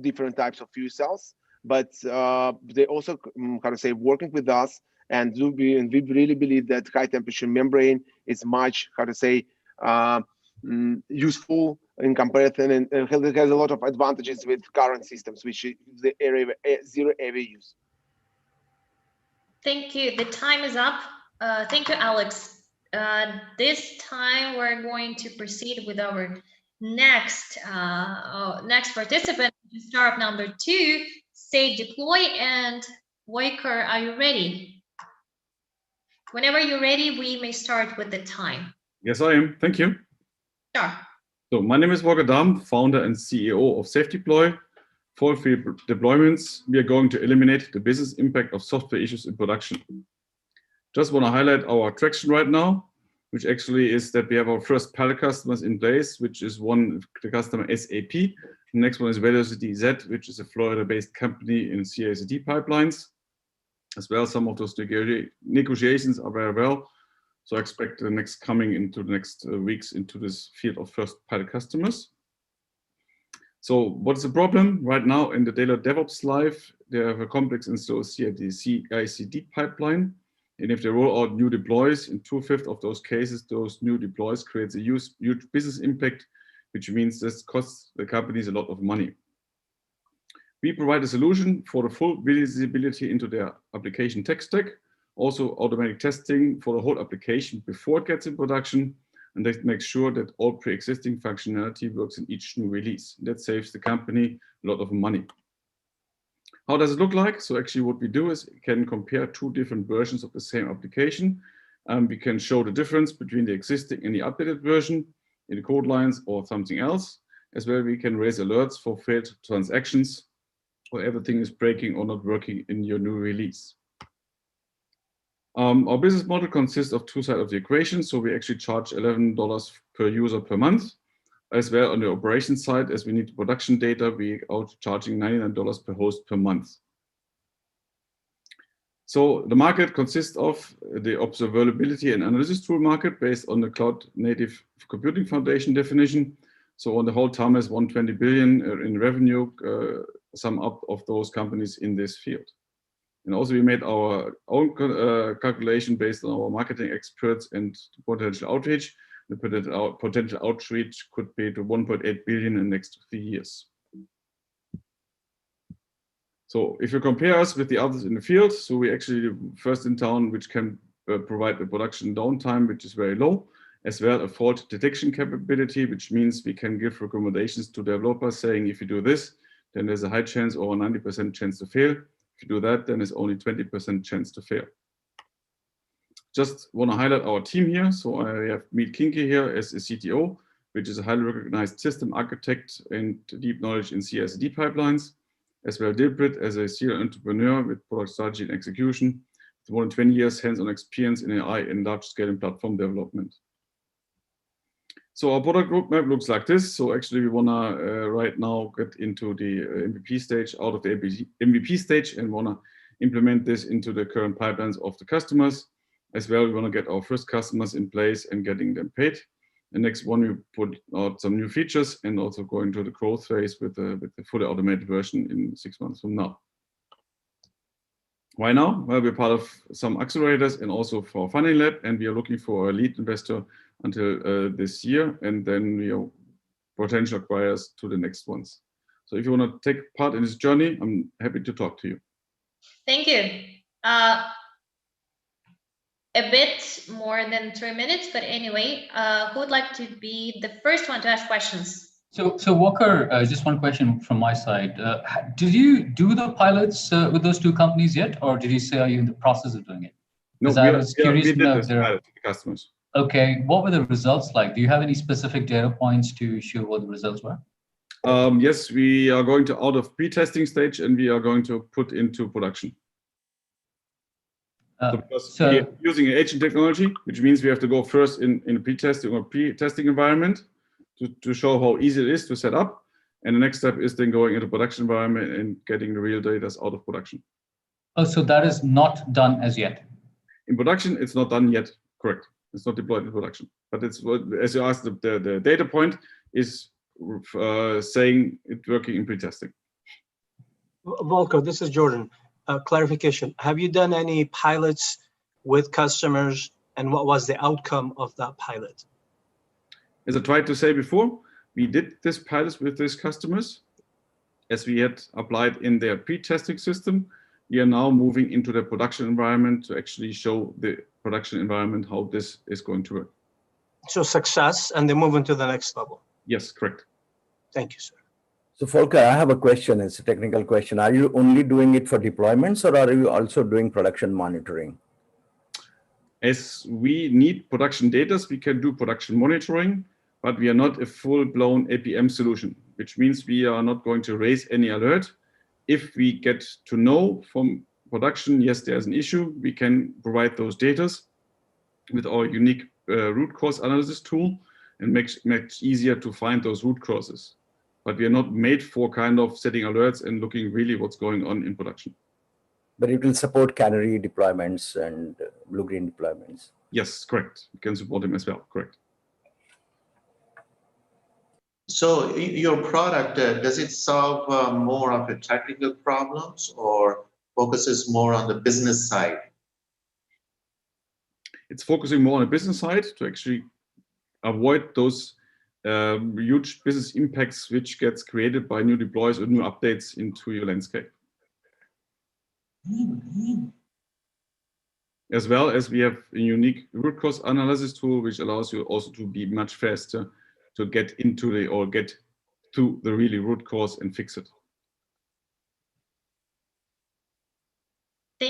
different types of fuel cells, but they also, working with us, and we really believe that high temperature membrane is much, useful in comparison, and it has a lot of advantages with current systems, which the Zero Avia use. Thank you. The time is up. Thank you, Alex. This time we're going to proceed with our next participant, startup number 2, say deploy. And Voiker, are you ready? Whenever you're ready, we may start with the time. Yes, I am. Thank you. Sure. So my name is Voiker Dam, founder and CEO of SafeDeploy. For field deployments, we are going to eliminate the business impact of software issues in production. Just want to highlight our traction right now, which actually is that we have our first pilot customers in place, which is the customer SAP. The next one is Velocity Z, which is a Florida-based company in CI/CD pipelines. As well, some of those negotiations are very well. So I expect the next weeks into this field of first pilot customers. So what is the problem? Right now in the daily DevOps life, they have a complex installed CI/CD pipeline. And if they roll out new deploys, in 2/5 of those cases, those new deploys creates a huge business impact, which means this costs the companies a lot of money. We provide a solution for the full visibility into their application tech stack, also automatic testing for the whole application before it gets in production, and that makes sure that all pre-existing functionality works in each new release. That saves the company a lot of money. How does it look like? So actually what we do is we can compare two different versions of the same application. We can show the difference between the existing and the updated version in the code lines or something else. As well, we can raise alerts for failed transactions or everything is breaking or not working in your new release. Our business model consists of two sides of the equation. So we actually charge $11 per user per month. As well, on the operations side, as we need production data, we are charging $99 per host per month. So the market consists of the observability and analysis tool market based on the Cloud Native Computing Foundation definition. So on the whole, TAM is 120 billion in revenue, sum up of those companies in this field. And also we made our own calculation based on our marketing experts and potential outreach. The potential outreach could be to 1.8 billion in the next 3 years. So if you compare us with the others in the field, so we actually first in town, which can provide a production downtime, which is very low, as well a fault detection capability, which means we can give recommendations to developers saying, if you do this, then there's a high chance or a 90% chance to fail. If you do that, then it's only 20% chance to fail. Just want to highlight our team here. So I have Meet Kinky here as a CTO, which is a highly recognized system architect and deep knowledge in CI/CD pipelines, as well Dilbrit as a serial entrepreneur with product strategy and execution, with more than 20 years hands-on experience in AI and large-scale and platform development. So our product roadmap looks like this. So actually we want to right now get into the MVP stage, out of the MVP stage, and want to implement this into the current pipelines of the customers. As well, we want to get our first customers in place and getting them paid. The next one, we put out some new features and also going to the growth phase with the fully automated version in 6 months from now. Why now? Well, we're part of some accelerators and also for Funding Lab, and we are looking for a lead investor until this year, and then we are potential acquirers to the next ones. So if you want to take part in this journey, I'm happy to talk to you. Thank you. A bit more than 3 minutes, but anyway, who would like to be the first one to ask questions? So Walker, just one question from my side. Did you do the pilots with those two companies yet, or did you say are you in the process of doing it? No, I was curious we to did know this pilot to the customers. Okay, what were the results like? Do you have any specific data points to show what the results were? Yes, we are going to out of pre-testing stage and we are going to put into production. Because we are using an agent technology, which means we have to go first in a pre-testing or pre-testing environment to show how easy it is to set up. And the next step is then going into production environment and getting the real data out of production. Oh, so that is not done as yet? In production, it's not done yet, correct. It's not deployed in production. But it's, as you asked, the data point is saying it's working in pre-testing. Volker, this is Jordan. Clarification, have you done any pilots with customers and what was the outcome of that pilot? As I tried to say before, we did this pilots with these customers as we had applied in their pre-testing system. We are now moving into the production environment to actually show the production environment how this is going to work. So success, and they move into the next level. Yes, correct. Thank you, sir. So Volker, I have a question. It's a technical question. Are you only doing it for deployments or are you also doing production monitoring? As we need production data, we can do production monitoring, but we are not a full-blown APM solution, which means we are not going to raise any alert. If we get to know from production, yes, there's an issue, we can provide those data with our unique root cause analysis tool and makes it easier to find those root causes. But we are not made for kind of setting alerts and looking really what's going on in production. But it will support canary deployments and blue-green deployments. Yes, correct. We can support them as well, correct. So your product, does it solve more of the technical problems or focuses more on the business side? It's focusing more on the business side to actually avoid those huge business impacts which gets created by new deploys or new updates into your landscape. As well as we have a unique root cause analysis tool, which allows you also to be much faster to get into get to the really root cause and fix it.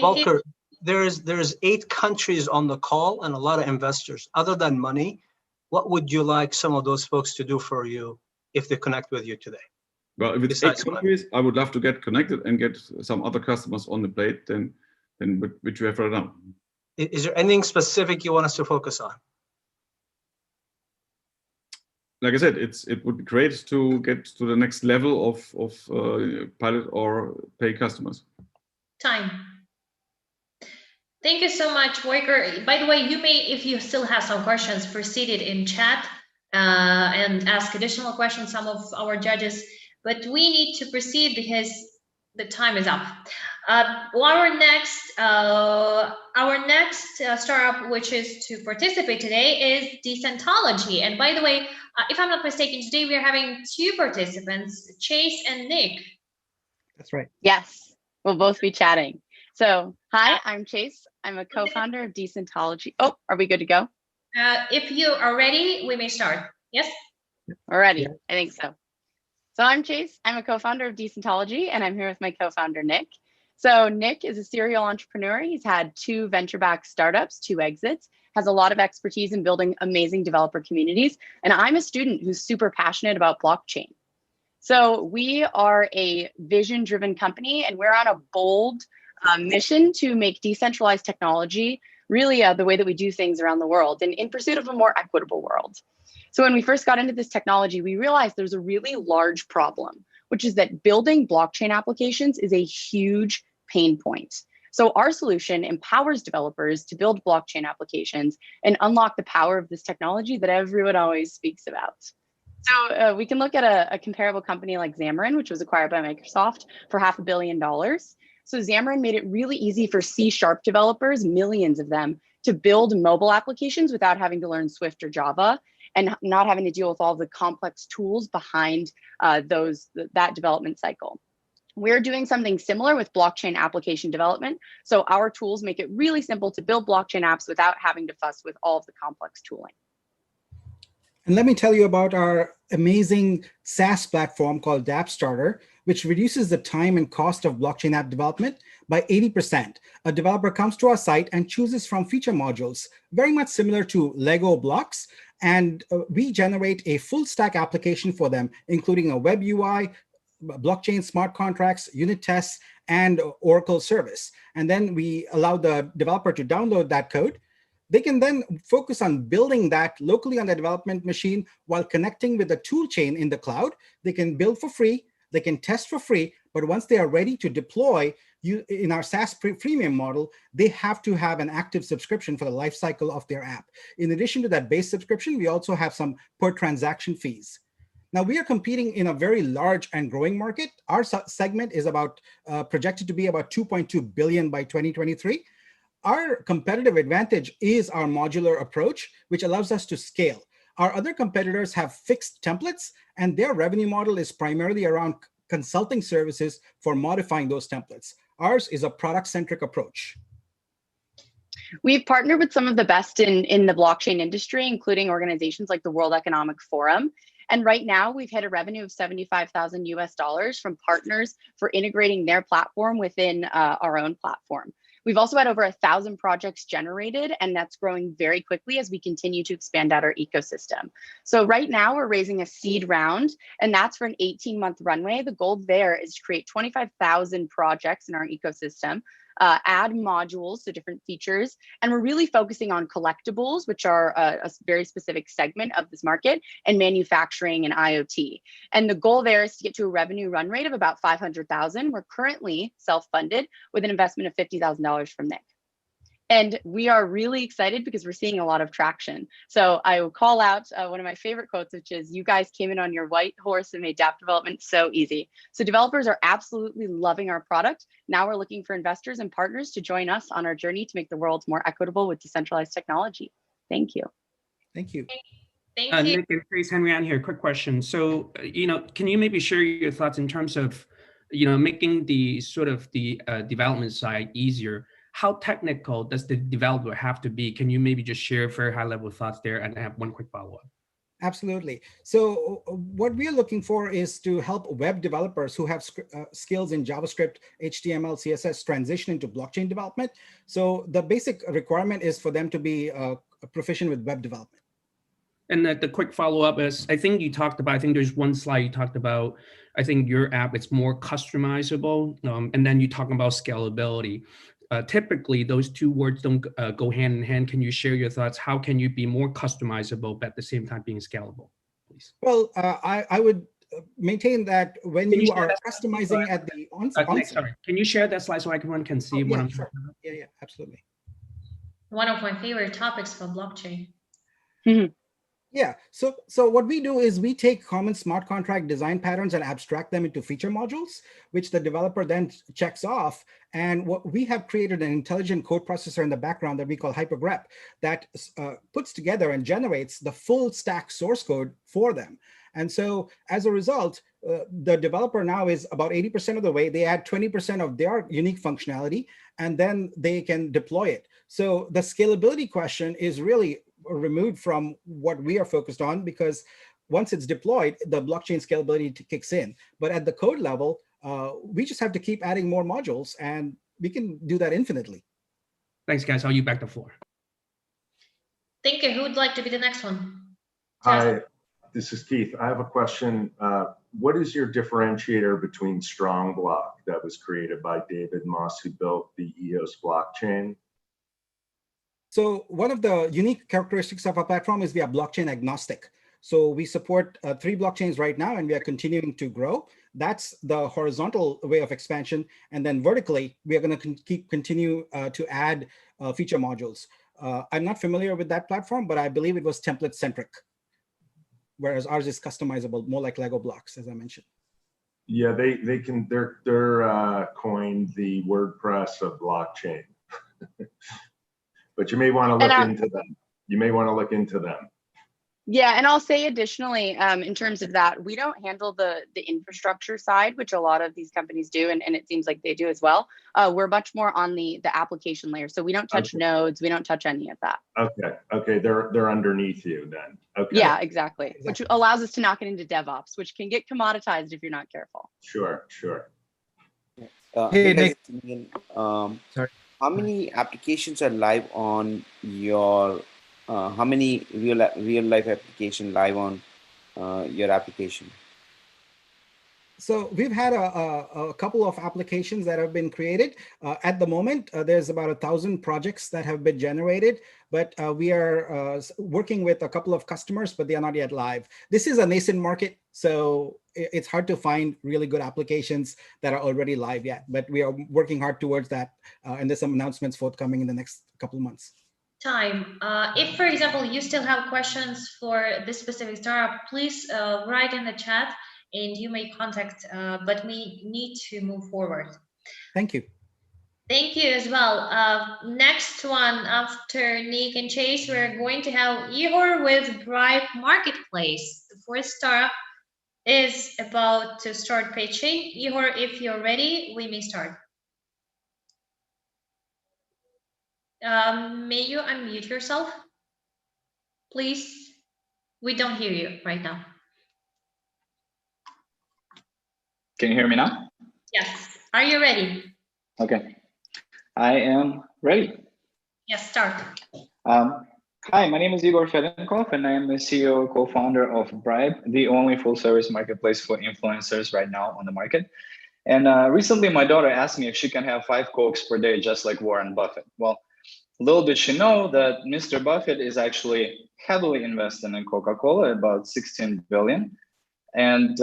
Volker, there's 8 countries on the call and a lot of investors. Other than money, what would you like some of those folks to do for you if they connect with you today? Well, if it's 8 countries, I would love to get connected and get some other customers on the plate than which we have right now. Is there anything specific you want us to focus on? Like I said, it would be great to get to the next level of pilot or pay customers. Time. Thank you so much, Volker. By the way, you may, if you still have some questions, proceed it in chat and ask additional questions, some of our judges, but we need to proceed because the time is up. Our next startup, which is to participate today, is Decentology. And by the way, if I'm not mistaken, today we are having 2 participants, Chase and Nick. That's right. Yes, we'll both be chatting. So, hi, I'm Chase. I'm a co-founder of Decentology. Oh, are we good to go? If you are ready, we may start. Yes? We're ready. Yeah. I think so. So I'm Chase. I'm a co-founder of Decentology, and I'm here with my co-founder, Nick. So Nick is a serial entrepreneur. He's had 2 venture-backed startups, 2 exits, has a lot of expertise in building amazing developer communities. And I'm a student who's super passionate about blockchain. So we are a vision-driven company, and we're on a bold mission to make decentralized technology really the way that we do things around the world and in pursuit of a more equitable world. So when we first got into this technology, we realized there's a really large problem, which is that building blockchain applications is a huge pain point. So our solution empowers developers to build blockchain applications and unlock the power of this technology that everyone always speaks about. So we can look at a comparable company like Xamarin, which was acquired by Microsoft for $500 million. So Xamarin made it really easy for C# developers, millions of them, to build mobile applications without having to learn Swift or Java and not having to deal with all the complex tools behind that development cycle. We're doing something similar with blockchain application development. So our tools make it really simple to build blockchain apps without having to fuss with all of the complex tooling. And let me tell you about our amazing SaaS platform called DAPPSTARTER, which reduces the time and cost of blockchain app development by 80%. A developer comes to our site and chooses from feature modules, very much similar to Lego blocks, and we generate a full stack application for them, including a web UI, blockchain smart contracts, unit tests, and Oracle service. And then we allow the developer to download that code. They can then focus on building that locally on the development machine while connecting with the tool chain in the cloud. They can build for free, they can test for free, but once they are ready to deploy in our SaaS freemium model, they have to have an active subscription for the life cycle of their app. In addition to that base subscription, we also have some per transaction fees. Now, we are competing in a very large and growing market. Our segment is projected to be about 2.2 billion by 2023. Our competitive advantage is our modular approach, which allows us to scale. Our other competitors have fixed templates, and their revenue model is primarily around consulting services for modifying those templates. Ours is a product-centric approach. We've partnered with some of the best in the blockchain industry, including organizations like the World Economic Forum. And right now we've hit a revenue of $75,000 US from partners for integrating their platform within our own platform. We've also had over 1,000 projects generated, and that's growing very quickly as we continue to expand out our ecosystem. So right now we're raising a seed round, and that's for an 18-month runway. The goal there is to create 25,000 projects in our ecosystem, add modules to different features, and we're really focusing on collectibles, which are a very specific segment of this market, and manufacturing and IoT. And the goal there is to get to a revenue run rate of about 500,000. We're currently self-funded with an investment of $50,000 from Nick. And we are really excited because we're seeing a lot of traction. So I will call out one of my favorite quotes, which is, "You guys came in on your white horse and made dApp development so easy." So developers are absolutely loving our product. Now we're looking for investors and partners to join us on our journey to make the world more equitable with decentralized technology. Thank you. Thank you. Thank you. Nick and Trace, Henry on here. Quick question. So, can you maybe share your thoughts in terms of, making the sort of the development side easier? How technical does the developer have to be? Can you maybe just share very high level thoughts there? And I have one quick follow-up. Absolutely. So what we are looking for is to help web developers who have skills in JavaScript, HTML, CSS transition into blockchain development. So the basic requirement is for them to be proficient with web development. And the quick follow-up is, I think you talked about, I think there's one slide you talked about, I think your app, it's more customizable. And then you talk about scalability. Typically, those two words don't go hand in hand. Can you share your thoughts? How can you be more customizable, but at the same time being scalable, please? Well, I would maintain that when you are customizing at the onset. Sorry, can you share that slide so everyone can see what I'm talking about? Yeah, absolutely. One of my favorite topics for blockchain. Yeah, so what we do is we take common smart contract design patterns and abstract them into feature modules, which the developer then checks off. And what we have created an intelligent code processor in the background that we call hypergrep that puts together and generates the full stack source code for them. And so as a result, the developer now is about 80% of the way. They add 20% of their unique functionality, and then they can deploy it. So the scalability question is really removed from what we are focused on, because once it's deployed, the blockchain scalability kicks in. But at the code level, we just have to keep adding more modules, and we can do that infinitely. Thanks, guys. I'll you back the floor. Thank you. Who would like to be the next one? Hi, this is Keith. I have a question. What is your differentiator between Strongblock that was created by David Moss, who built the EOS blockchain? So one of the unique characteristics of our platform is we are blockchain agnostic. So we support 3 blockchains right now, and we are continuing to grow. That's the horizontal way of expansion. And then vertically, we are going to continue to add feature modules. I'm not familiar with that platform, but I believe it was template centric, whereas ours is customizable, more like Lego blocks, as I mentioned. Yeah, they're coined the WordPress of blockchain. But you may want to look into them. You may want to look into them. Yeah, and I'll say additionally, in terms of that, we don't handle the infrastructure side, which a lot of these companies do, and it seems like they do as well. We're much more on the application layer, so we don't touch nodes, we don't touch any of that. Okay, they're underneath you then. Okay. Yeah, exactly. Which allows us to not get into DevOps, which can get commoditized if you're not careful. Sure. Hey, Nick. Sorry. How many applications are live on your? How many real life application live on your application? So we've had a couple of applications that have been created. At the moment, there's about 1,000 projects that have been generated, but we are working with a couple of customers, but they are not yet live. This is a nascent market, so it's hard to find really good applications that are already live yet, but we are working hard towards that. And there's some announcements forthcoming in the next couple of months. If, for example, you still have questions for this specific startup, please write in the chat and you may contact, but we need to move forward. Thank you. Thank you as well. Next one after Nick and Chase, we're going to have Ihor with Bribe Marketplace. The first startup is about to start pitching. Ihor, if you're ready, we may start. May you unmute yourself, please? We don't hear you right now. Can you hear me now? Yes. Are you ready? Okay. I am ready. Yes, start. Hi, my name is Igor Fedenkov, and I am the CEO, co-founder of Bribe, the only full-service marketplace for influencers right now on the market. And recently, my daughter asked me if she can have 5 Cokes per day, just like Warren Buffett. Well, little did she know that Mr. Buffett is actually heavily invested in Coca-Cola, about 16 billion. And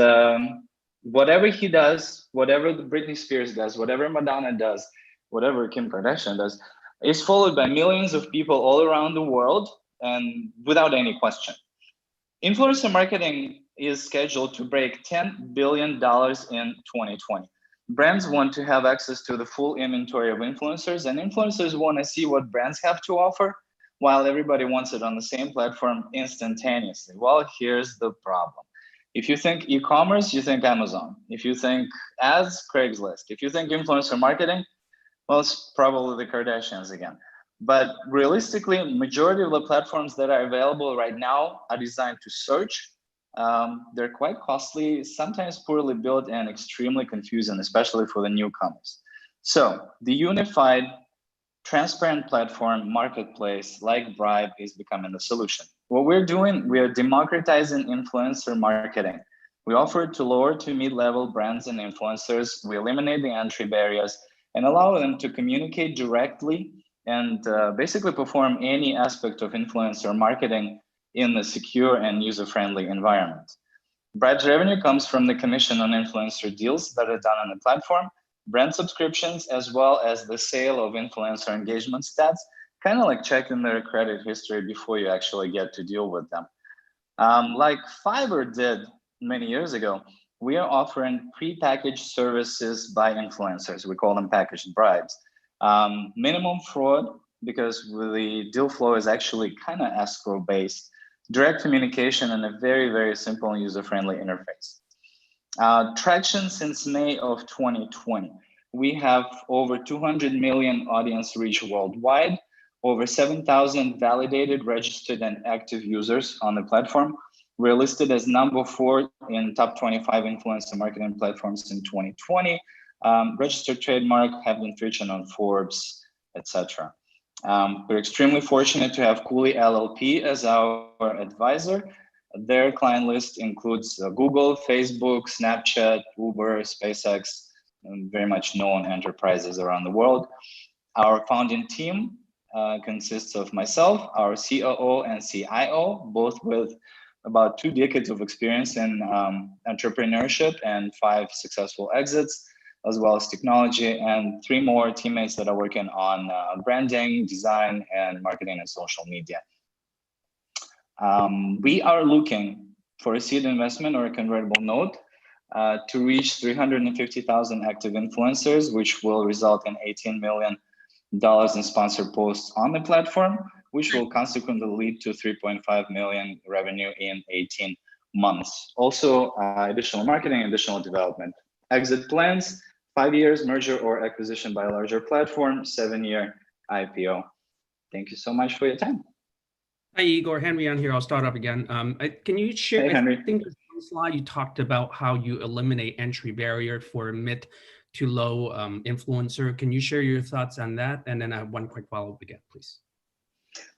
whatever he does, whatever Britney Spears does, whatever Madonna does, whatever Kim Kardashian does, is followed by millions of people all around the world and without any question. Influencer marketing is scheduled to break $10 billion in 2020. Brands want to have access to the full inventory of influencers, and influencers want to see what brands have to offer while everybody wants it on the same platform instantaneously. Well, here's the problem. If you think e-commerce, you think Amazon. If you think ads, Craigslist. If you think influencer marketing, well, it's probably the Kardashians again. But realistically, majority of the platforms that are available right now are designed to search. They're quite costly, sometimes poorly built, and extremely confusing, especially for the newcomers. So the unified, transparent platform marketplace like Bribe is becoming the solution. What we're doing, we are democratizing influencer marketing. We offer it to lower to mid-level brands and influencers. We eliminate the entry barriers and allow them to communicate directly and basically perform any aspect of influencer marketing in a secure and user-friendly environment. Bribe's revenue comes from the commission on influencer deals that are done on the platform, brand subscriptions, as well as the sale of influencer engagement stats, kind of like checking their credit history before you actually get to deal with them. Like Fiverr did many years ago, we are offering pre-packaged services by influencers. We call them packaged bribes. Minimum fraud, because the deal flow is actually kind of escrow-based, direct communication, and a very, very simple and user-friendly interface. Traction since May of 2020. We have over 200 million audience reach worldwide, over 7,000 validated, registered, and active users on the platform. We're listed as #4 in top 25 influencer marketing platforms in 2020. Registered trademark, have been featured on Forbes, etc. We're extremely fortunate to have Cooley LLP as our advisor. Their client list includes Google, Facebook, Snapchat, Uber, SpaceX, and very much known enterprises around the world. Our founding team consists of myself, our COO and CIO, both with about 2 decades of experience in entrepreneurship and 5 successful exits, as well as technology, and 3 more teammates that are working on branding, design, and marketing and social media. We are looking for a seed investment or a convertible note to reach 350,000 active influencers, which will result in $18 million in sponsored posts on the platform, which will consequently lead to 3.5 million revenue in 18 months. Also, additional marketing, additional development. Exit plans, 5 years, merger or acquisition by a larger platform, 7-year IPO. Thank you so much for your time. Hi, Igor. Henry on here. I'll start up again. Can you share, Hey, Henry. I think there's one slide you talked about how you eliminate entry barrier for mid to low influencer. Can you share your thoughts on that? And then I have one quick follow-up again, please.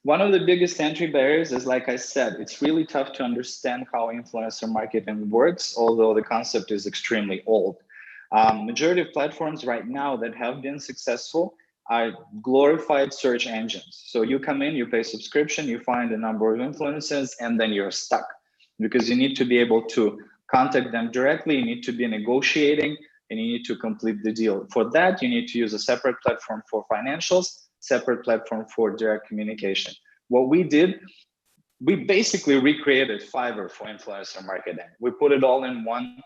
One of the biggest entry barriers is, like I said, it's really tough to understand how influencer marketing works, although the concept is extremely old. Majority of platforms right now that have been successful are glorified search engines. So you come in, you pay subscription, you find a number of influencers, and then you're stuck because you need to be able to contact them directly, you need to be negotiating, and you need to complete the deal. For that, you need to use a separate platform for financials, separate platform for direct communication. What we did, we basically recreated Fiverr for influencer marketing. We put it all in one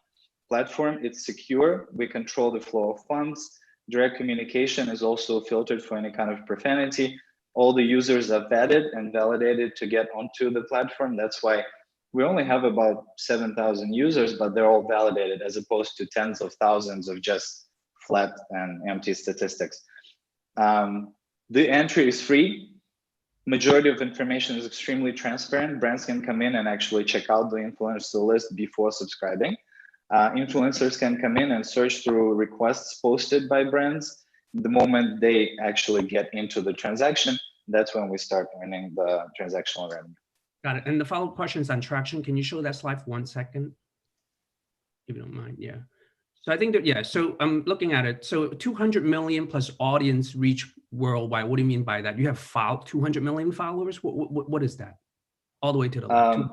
platform. It's secure. We control the flow of funds. Direct communication is also filtered for any kind of profanity. All the users are vetted and validated to get onto the platform. That's why we only have about 7,000 users, but they're all validated as opposed to tens of thousands of just flat and empty statistics. The entry is free. Majority of information is extremely transparent. Brands can come in and actually check out the influencer list before subscribing. Influencers can come in and search through requests posted by brands. The moment they actually get into the transaction, that's when we start earning the transactional revenue. Got it. And the follow-up question is on traction. Can you show that slide for 1 second? If you don't mind, yeah. So I think that, yeah, so I'm looking at it. So 200 million plus audience reach worldwide. What do you mean by that? You have 200 million followers? What is that? All the way to the left.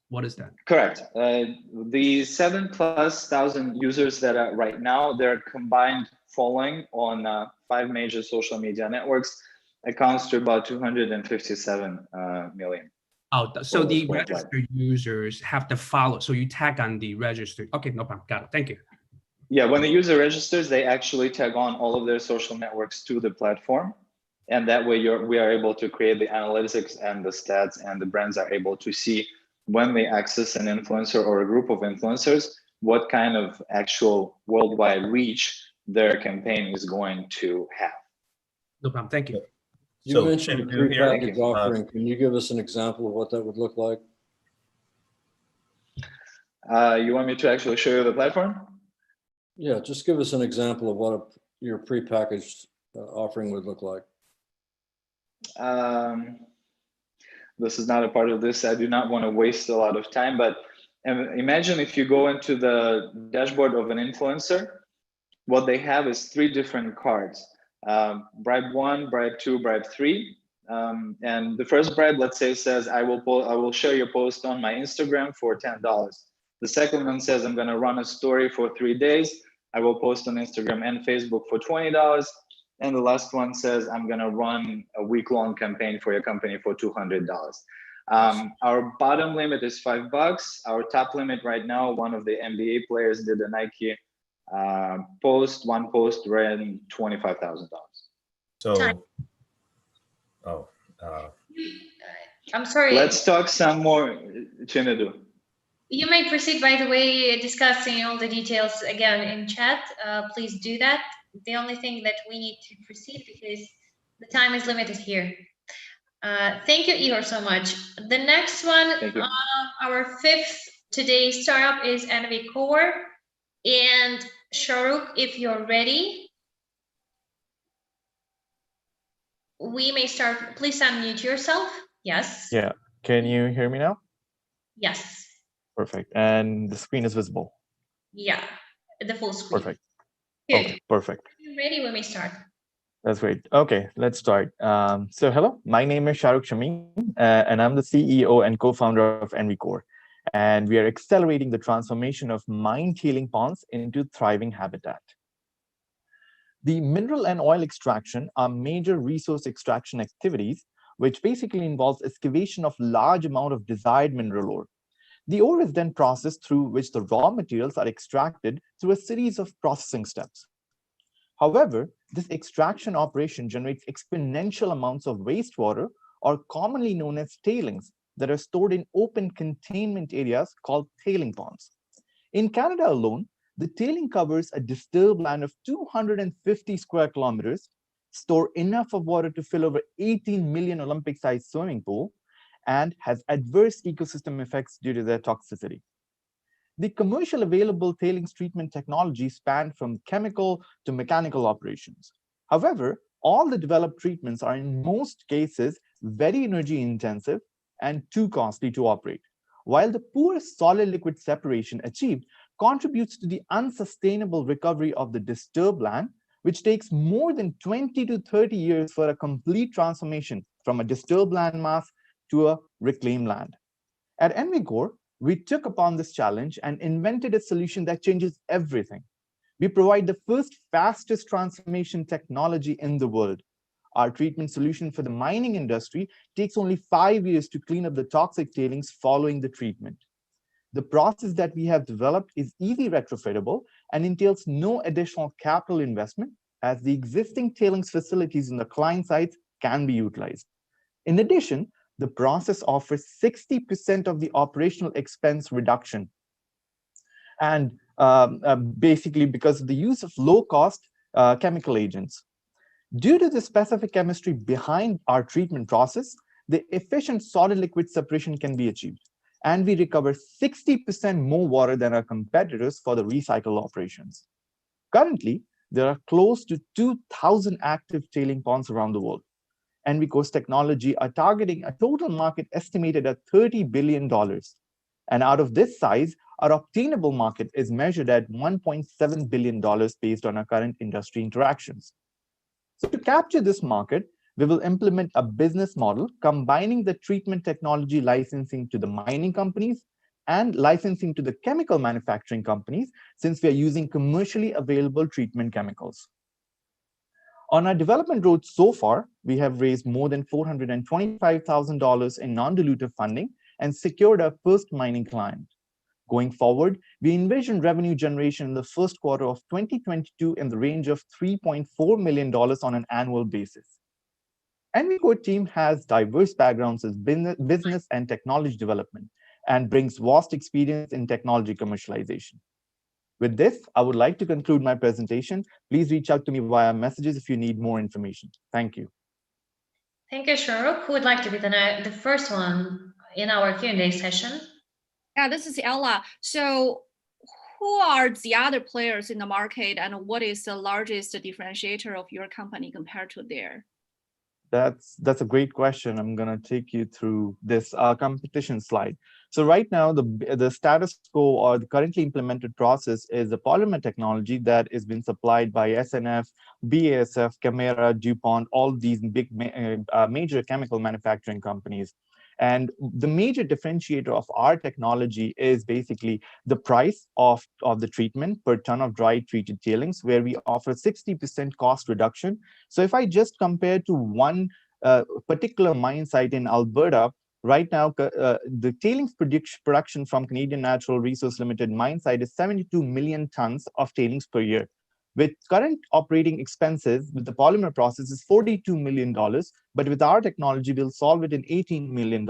What is that? Correct. The 7,000+ users that are right now, their combined following on 5 major social media networks accounts to about 257 million. Oh, so the worldwide. registered users have to follow. So you tag on the registered. Okay, no problem. Got it. Thank you. Yeah, when the user registers, they actually tag on all of their social networks to the platform. And that way we are able to create the analytics and the stats, and the brands are able to see when they access an influencer or a group of influencers, what kind of actual worldwide reach their campaign is going to have. No problem. Thank you. You So mentioned a Chinadu here, prepackaged offering. Can you give us an example of what that would look like? You want me to actually show you the platform? Yeah, just give us an example of what your prepackaged offering would look like. This is not a part of this. I do not want to waste a lot of time, but imagine if you go into the dashboard of an influencer, what they have is 3 different cards. Bribe 1, Bribe 2, Bribe 3. And the first bribe, let's say, says, I will share your post on my Instagram for $10. The second one says, I'm going to run a story for 3 days. I will post on Instagram and Facebook for $20. And the last one says, I'm going to run a week-long campaign for your company for $200. Our bottom limit is $5. Our top limit right now, one of the NBA players did a Nike post. One post ran $25,000. So, I'm sorry. Let's talk some more, Chinadu. You may proceed, by the way, discussing all the details again in chat. Please do that. The only thing that we need to proceed because the time is limited here. Thank you, Igor, so much. The next one, our 5th today startup is NVCore. And Shahrukh, if you're ready, we may start. Please unmute yourself. Yes. Yeah. Can you hear me now? Yes. Perfect. And the screen is visible. Yeah, the full screen. Perfect. Good. Okay, perfect. If you're ready, we may start. That's great. Okay, let's start. So hello, my name is Shahrukh Shamim, and I'm the CEO and co-founder of NVCore. And we are accelerating the transformation of mine tailing ponds into thriving habitat. The mineral and oil extraction are major resource extraction activities, which basically involves excavation of large amount of desired mineral ore. The ore is then processed through which the raw materials are extracted through a series of processing steps. However, this extraction operation generates exponential amounts of wastewater, or commonly known as tailings, that are stored in open containment areas called tailing ponds. In Canada alone, the tailing covers a disturbed land of 250 square kilometers, store enough of water to fill over 18 million Olympic-sized swimming pool, and has adverse ecosystem effects due to their toxicity. The commercial available tailings treatment technology span from chemical to mechanical operations. However, all the developed treatments are in most cases very energy intensive and too costly to operate, while the poor solid liquid separation achieved contributes to the unsustainable recovery of the disturbed land, which takes more than 20 to 30 years for a complete transformation from a disturbed landmass to a reclaimed land. At NVCore, we took upon this challenge and invented a solution that changes everything. We provide the first fastest transformation technology in the world. Our treatment solution for the mining industry takes only 5 years to clean up the toxic tailings following the treatment. The process that we have developed is easy retrofittable and entails no additional capital investment, as the existing tailings facilities in the client sites can be utilized. In addition, the process offers 60% of the operational expense reduction. And basically because of the use of low-cost chemical agents. Due to the specific chemistry behind our treatment process, the efficient solid liquid separation can be achieved. And we recover 60% more water than our competitors for the recycle operations. Currently, there are close to 2,000 active tailing ponds around the world. NVCore's technology are targeting a total market estimated at $30 billion. And out of this size, our obtainable market is measured at $1.7 billion based on our current industry interactions. So to capture this market, we will implement a business model combining the treatment technology licensing to the mining companies and licensing to the chemical manufacturing companies, since we are using commercially available treatment chemicals. On our development road so far, we have raised more than $425,000 in non-dilutive funding and secured our first mining client. Going forward, we envision revenue generation in the first quarter of 2022 in the range of $3.4 million on an annual basis. Envicore team has diverse backgrounds as business and technology development and brings vast experience in technology commercialization. With this, I would like to conclude my presentation. Please reach out to me via messages if you need more information. Thank you. Thank you, Shahrukh. Who would like to be the first one in our Q&A session? Yeah, this is Ella. So who are the other players in the market, and what is the largest differentiator of your company compared to theirs? That's a great question. I'm going to take you through this competition slide. So right now, the status quo or the currently implemented process is a polymer technology that is being supplied by SNF, BASF, Camara, DuPont, all these big major chemical manufacturing companies. And the major differentiator of our technology is basically the price of the treatment per ton of dry treated tailings, where we offer 60% cost reduction. So if I just compare to one particular mine site in Alberta, right now, the tailings production from Canadian Natural Resource Limited mine site is 72 million tons of tailings per year. With current operating expenses with the polymer process is $42 million, but with our technology, we'll solve it in $18 million.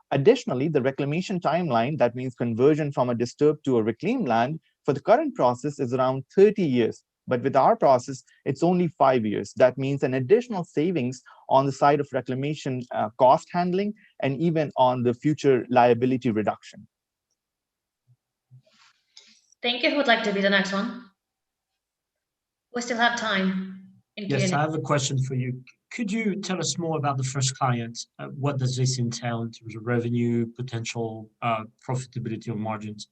Additionally, the reclamation timeline, that means conversion from a disturbed to a reclaimed land, for the current process is around 30 years. But with our process, it's only 5 years. That means an additional savings on the side of reclamation cost handling and even on the future liability reduction. Thank you. Who would like to be the next one? We still have time. Yes, I have a question for you. Could you tell us more about the first client? What does this entail in terms of revenue, potential profitability or margins?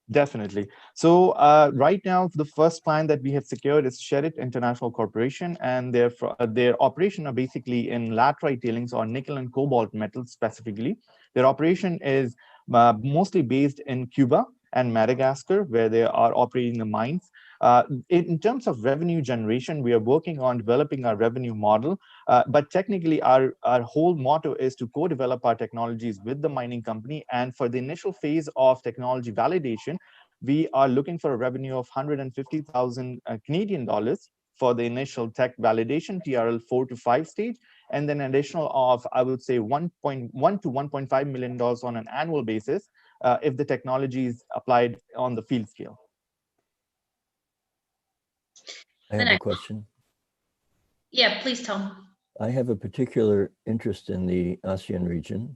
Definitely. So right now, the first client that we have secured is Sherritt International Corporation, and their operation are basically in laterite tailings or nickel and cobalt metals specifically. Their operation is mostly based in Cuba and Madagascar, where they are operating the mines. In terms of revenue generation, we are working on developing our revenue model, but technically our whole motto is to co-develop our technologies with the mining company. And for the initial phase of technology validation, we are looking for a revenue of 150,000 Canadian dollars for the initial tech validation, TRL 4 to 5 stage, and then additional of, I would say, $1.1 to $1.5 million on an annual basis if the technology is applied on the field scale. I have a question. Yeah, please, Tom. I have a particular interest in the ASEAN region.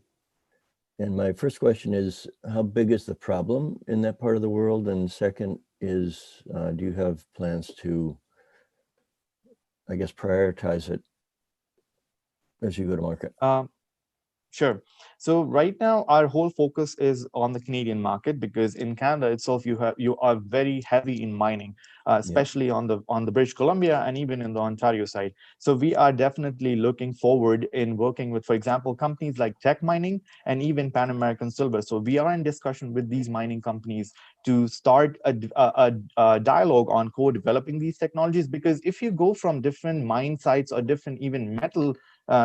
And my first question is, how big is the problem in that part of the world? And second is, do you have plans to, I guess, prioritize it as you go to market? Sure. So right now, our whole focus is on the Canadian market, because in Canada itself, you are very heavy in mining, especially on the British Columbia and even in the Ontario side. So we are definitely looking forward in working with, for example, companies like Tech Mining and even Pan American Silver. So we are in discussion with these mining companies to start a dialogue on co-developing these technologies, because if you go from different mine sites or different even metal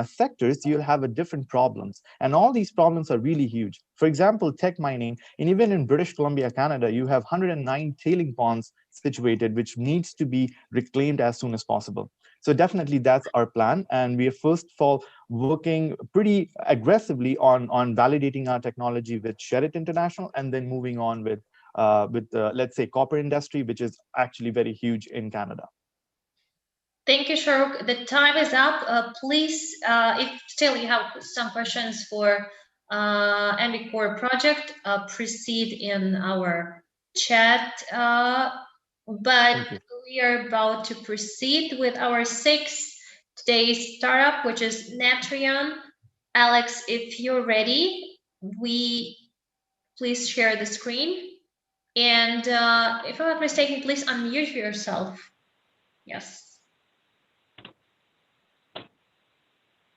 sectors, you'll have a different problems. And all these problems are really huge. For example, tech mining, and even in British Columbia, Canada, you have 109 tailing ponds situated, which needs to be reclaimed as soon as possible. So definitely that's our plan. And we are first of all working pretty aggressively on validating our technology with Sherritt International, and then moving on with let's say, copper industry, which is actually very huge in Canada. Thank you, Shahrukh. The time is up. Please, if still you have some questions for Envicore project, proceed in our chat. But we are about to proceed with our today's startup, which is Natrion. Alex, if you're ready, please share the screen. And if I'm not mistaken, please unmute yourself. Yes.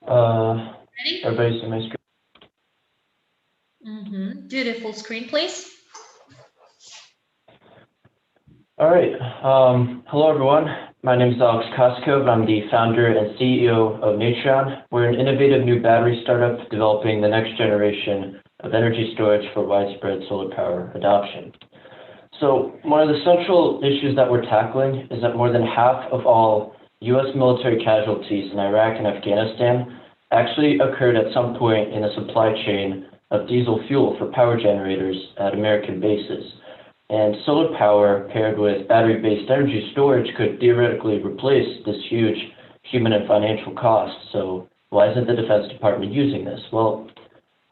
Everybody see my screen? Do the full screen, please. All right. Hello, everyone. My name is Alex Koskov. I'm the founder and CEO of Natrion. We're an innovative new battery startup developing the next generation of energy storage for widespread solar power adoption. So one of the central issues that we're tackling is that more than half of all US military casualties in Iraq and Afghanistan actually occurred at some point in the supply chain of diesel fuel for power generators at American bases. And solar power paired with battery-based energy storage could theoretically replace this huge human and financial cost. So why isn't the Defense Department using this? Well,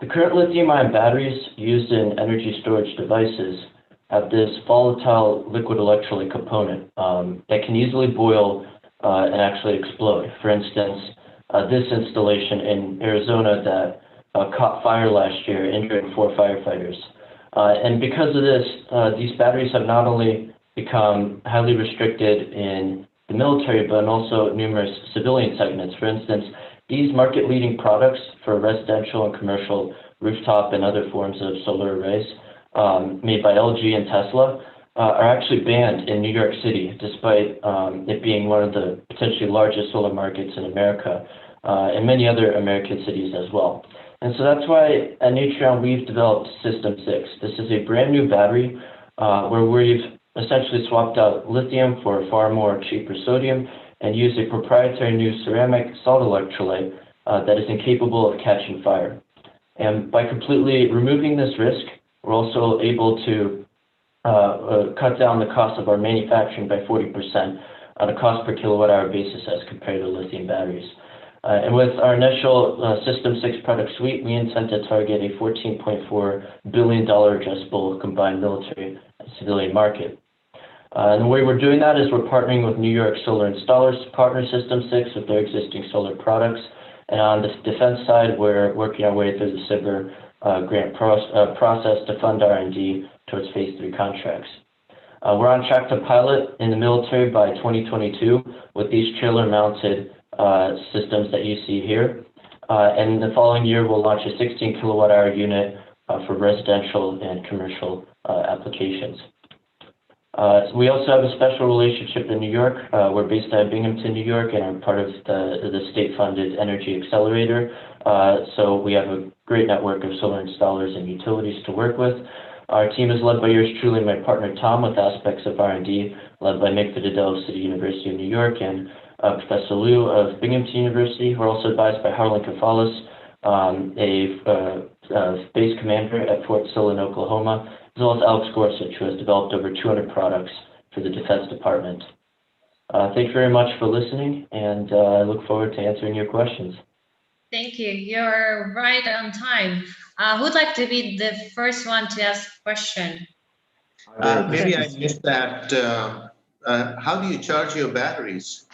the current lithium-ion batteries used in energy storage devices have this volatile liquid electrolyte component that can easily boil and actually explode. For instance, this installation in Arizona that caught fire last year, injuring 4 firefighters. And because of this, these batteries have not only become highly restricted in the military, but also numerous civilian segments. For instance, these market-leading products for residential and commercial rooftop and other forms of solar arrays made by LG and Tesla are actually banned in New York City, despite it being one of the potentially largest solar markets in America and many other American cities as well. And so that's why at Natrion we've developed System 6. This is a brand new battery where we've essentially swapped out lithium for far more cheaper sodium and used a proprietary new ceramic salt electrolyte that is incapable of catching fire. And by completely removing this risk, we're also able to cut down the cost of our manufacturing by 40% on a cost per kilowatt hour basis as compared to lithium batteries. And with our initial System 6 product suite, we intend to target a $14.4 billion addressable combined military and civilian market. And the way we're doing that is we're partnering with New York solar installers to partner System 6 with their existing solar products. And on the defense side, we're working our way through the SBIR grant process to fund R&D towards phase 3 contracts. We're on track to pilot in the military by 2022 with these trailer-mounted systems that you see here. And the following year, we'll launch a 16 kilowatt hour unit for residential and commercial applications. We also have a special relationship in New York. We're based out of Binghamton, New York, and are part of the state-funded Energy Accelerator. So we have a great network of solar installers and utilities to work with. Our team is led by yours truly, my partner Tom, with aspects of R&D, led by Nick Vidadell of City University of New York and Professor Liu of Binghamton University. We're also advised by Harlan Kafalis, a base commander at Fort Sill in Oklahoma, as well as Alex Gorsuch, who has developed over 200 products for the Defense Department. Thank you very much for listening, and I look forward to answering your questions. Thank you. You're right on time. Who'd like to be the first one to ask a question? Maybe I missed that. How do you charge your batteries?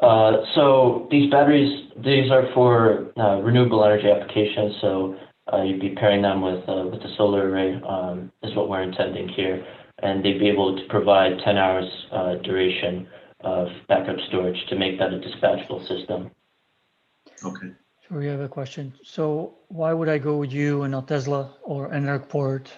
So these batteries, these are for renewable energy applications. So you'd be pairing them with the solar array is what we're intending here. And they'd be able to provide 10 hours duration of backup storage to make that a dispatchable system. Okay. So we have a question. So why would I go with you and not Tesla or Energport?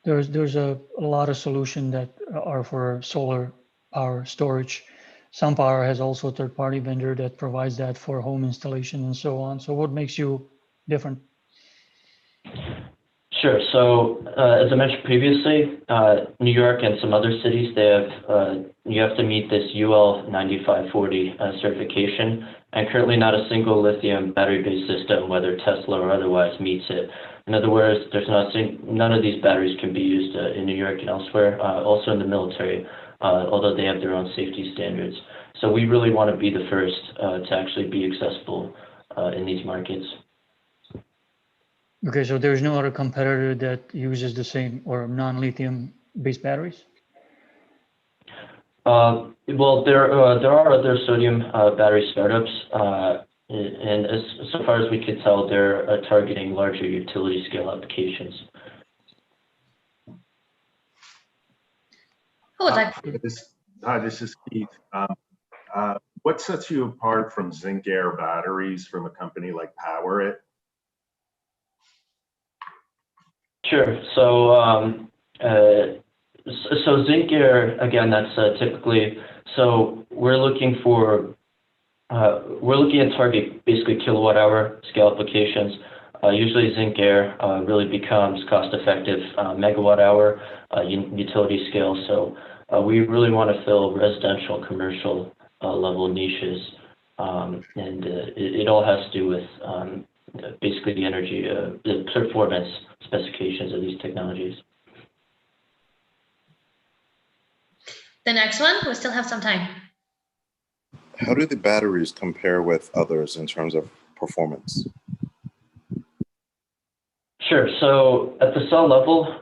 There's a lot of solutions that are for solar power storage. SunPower has also a third-party vendor that provides that for home installation and so on. So what makes you different? Sure. So as I mentioned previously, New York and some other cities, they have you have to meet this UL 9540 certification, and currently not a single lithium battery-based system, whether Tesla or otherwise, meets it. In other words, there's none of these batteries can be used in New York and elsewhere, also in the military, although they have their own safety standards. So we really want to be the first to actually be accessible in these markets. Okay, so there's no other competitor that uses the same or non-lithium based batteries? Well, there are other sodium battery startups, and so far as we could tell, they're targeting larger utility scale applications. Hi, this is Keith. What sets you apart from Zinc Air batteries from a company like PowerIt? Sure. So Zinc Air, again, that's typically, so we're looking at target basically kilowatt hour scale applications. Usually Zinc Air really becomes cost effective megawatt hour utility scale. So we really want to fill residential, commercial level niches. It all has to do with basically the energy, the performance specifications of these technologies. The next one, we still have some time. How do the batteries compare with others in terms of performance? Sure. So at the cell level,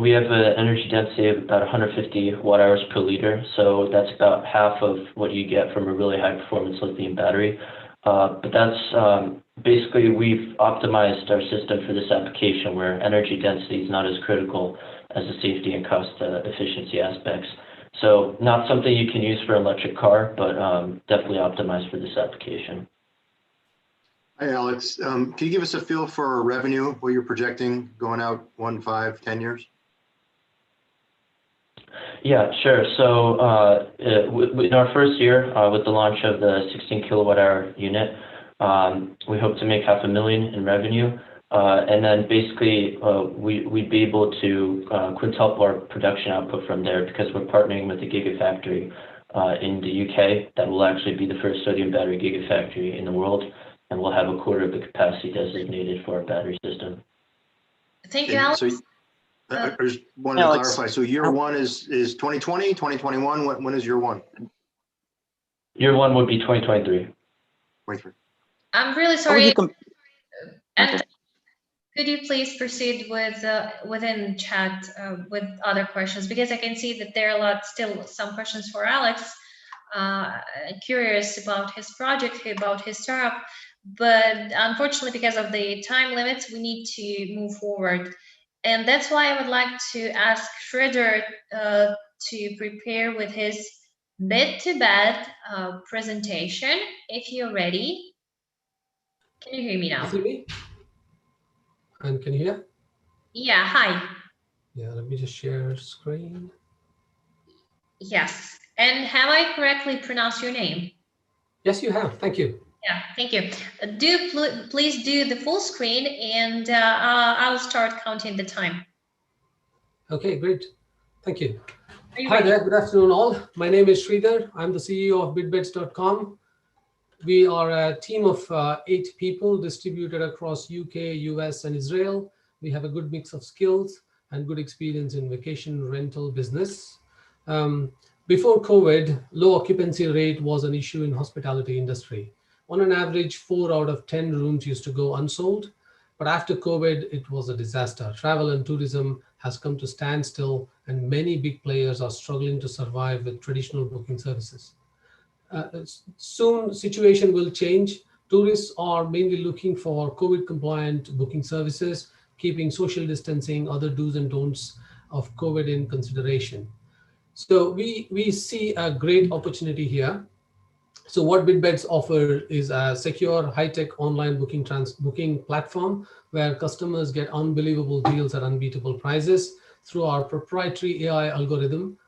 we have an energy density of about 150 watt-hours per liter. So that's about half of what you get from a really high-performance lithium battery. But that's basically, we've optimized our system for this application where energy density is not as critical as the safety and cost efficiency aspects. So not something you can use for an electric car, but definitely optimized for this application. Hi, Alex. Can you give us a feel for revenue, what you're projecting going out 1, 5, 10 years? Yeah, sure. So in our first year, with the launch of the 16 kilowatt-hour unit, we hope to make $500,000 in revenue. And then basically, we'd be able to quintuple our production output from there because we're partnering with a gigafactory in the UK that will actually be the first sodium battery gigafactory in the world. And we'll have a quarter of the capacity designated for our battery system. Thank you, Alex. So, I just wanted to clarify. So year one is 2020, 2021. When is year one? Year one would be 2023. 23. I'm really sorry. And could you please proceed with within chat with other questions, because I can see that there are still some questions for Alex. Curious about his project, about his startup, but unfortunately, because of the time limits, we need to move forward. And that's why I would like to ask Shredder to prepare with his bed-to-bed presentation. If you're ready. Can you hear me now? You see me? And can you hear? Yeah, hi. Yeah, let me just share screen. Yes. And have I correctly pronounced your name? Yes, you have. Thank you. Yeah, thank you. Please do the full screen, and I'll start counting the time. Okay, great. Thank you. Hi there. Good afternoon, all. My name is Sridhar. I'm the CEO of bitbeds.com. We are a team of 8 people distributed across UK, US, and Israel. We have a good mix of skills and good experience in vacation rental business. Before COVID, low occupancy rate was an issue in hospitality industry. On an average, 4 out of 10 rooms used to go unsold. But after COVID, it was a disaster. Travel and tourism has come to standstill, and many big players are struggling to survive with traditional booking services. Soon, situation will change. Tourists are mainly looking for COVID-compliant booking services, keeping social distancing, other do's and don'ts of COVID in consideration. So we see a great opportunity here. So what BitBeds offer is a secure, high-tech online booking platform where customers get unbelievable deals at unbeatable prices through our proprietary AI algorithm.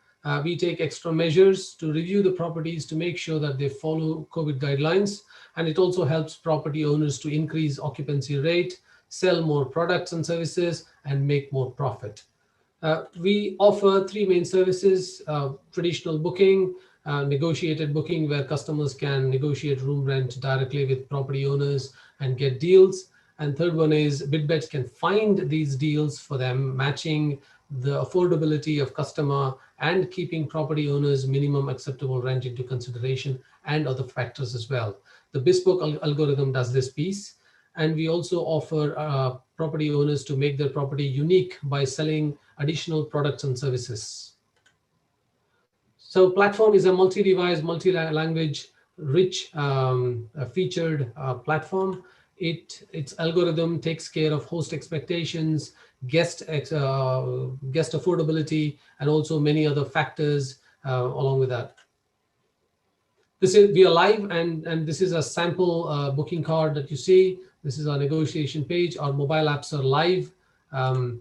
We take extra measures to review the properties to make sure that they follow COVID guidelines. And it also helps property owners to increase occupancy rate, sell more products and services, and make more profit. We offer 3 main services: traditional booking, negotiated booking, where customers can negotiate room rent directly with property owners and get deals. And third one is BitBeds can find these deals for them, matching the affordability of customer and keeping property owners minimum acceptable rent into consideration and other factors as well. The bespoke algorithm does this piece. And we also offer property owners to make their property unique by selling additional products and services. So platform is a multi-device, multi-language, rich featured platform. Its algorithm takes care of host expectations, guest affordability, and also many other factors along with that. We are live, and this is a sample booking card that you see. This is our negotiation page. Our mobile apps are live. And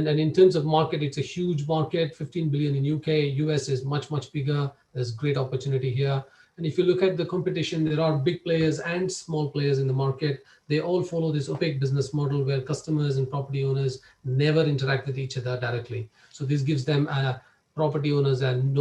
in terms of market, it's a huge market, 15 billion in UK. US is much, much bigger. There's great opportunity here. And if you look at the competition, there are big players and small players in the market. They all follow this opaque business model where customers and property owners never interact with each other directly. So this gives them a property owners and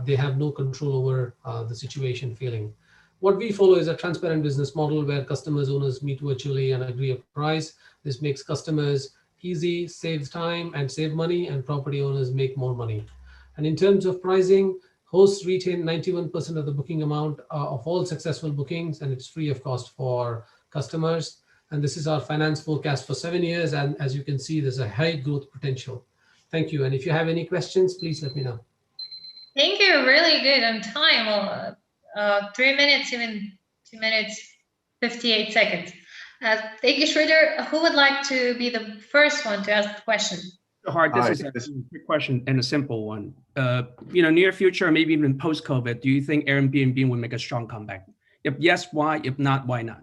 they have no control over the situation feeling. What we follow is a transparent business model where customers, owners meet virtually and agree a price. This makes customers easy, saves time and save money, and property owners make more money. And in terms of pricing, hosts retain 91% of the booking amount of all successful bookings, and it's free of cost for customers. And this is our finance forecast for 7 years. And as you can see, there's a high growth potential. Thank you. And if you have any questions, please let me know. Thank you. Really good on time. 3 minutes, even 2 minutes, 58 seconds. Thank you, Shridhar. Who would like to be the first one to ask the question? Hard. This is a quick question and a simple one. Near future, maybe even post-COVID, do you think Airbnb will make a strong comeback? If yes, why? If not, why not?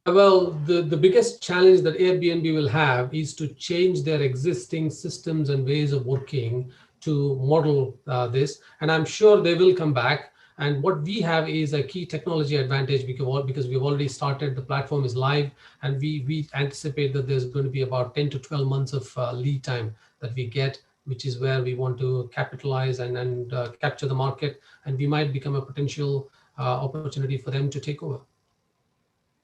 Well, the biggest challenge that Airbnb will have is to change their existing systems and ways of working to model this. And I'm sure they will come back. And what we have is a key technology advantage because we've already started, the platform is live, and we anticipate that there's going to be about 10 to 12 months of lead time that we get, which is where we want to capitalize and capture the market. And we might become a potential opportunity for them to take over.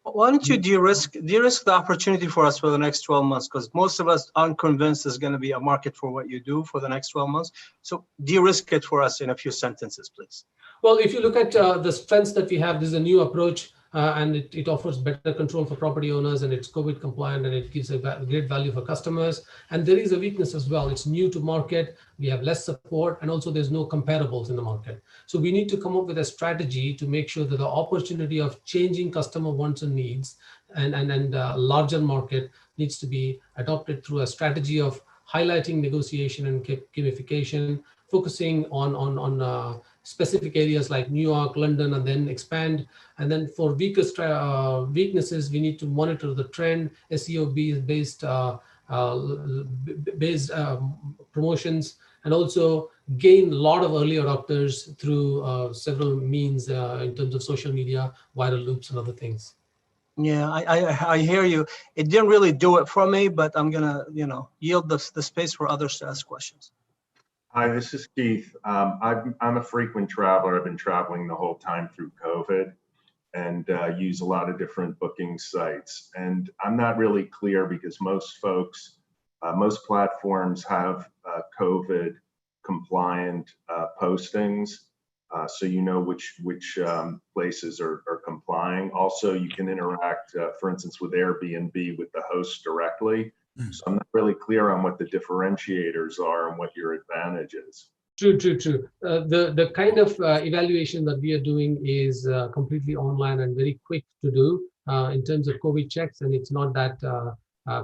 Why don't you de-risk the opportunity for us for the next 12 months? Because most of us aren't convinced there's going to be a market for what you do for the next 12 months. So de-risk it for us in a few sentences, please. Well, if you look at the strengths that we have, this is a new approach, and it offers better control for property owners, and it's COVID compliant, and it gives a great value for customers. And there is a weakness as well. It's new to market. We have less support, and also there's no comparables in the market. So we need to come up with a strategy to make sure that the opportunity of changing customer wants and needs and larger market needs to be adopted through a strategy of highlighting negotiation and gamification, focusing on specific areas like New York, London, and then expand. And then for weaknesses, we need to monitor the trend, SEO-based promotions, and also gain a lot of early adopters through several means in terms of social media, viral loops, and other things. Yeah, I hear you. It didn't really do it for me, but I'm gonna yield the space for others to ask questions. Hi, this is Keith. I'm a frequent traveler. I've been traveling the whole time through COVID and use a lot of different booking sites. And I'm not really clear because most folks, most platforms have COVID compliant postings. So you know which places are complying. Also, you can interact, for instance, with Airbnb with the host directly. So I'm not really clear on what the differentiators are and what your advantage is. True. The kind of evaluation that we are doing is completely online and very quick to do in terms of COVID checks, and it's not that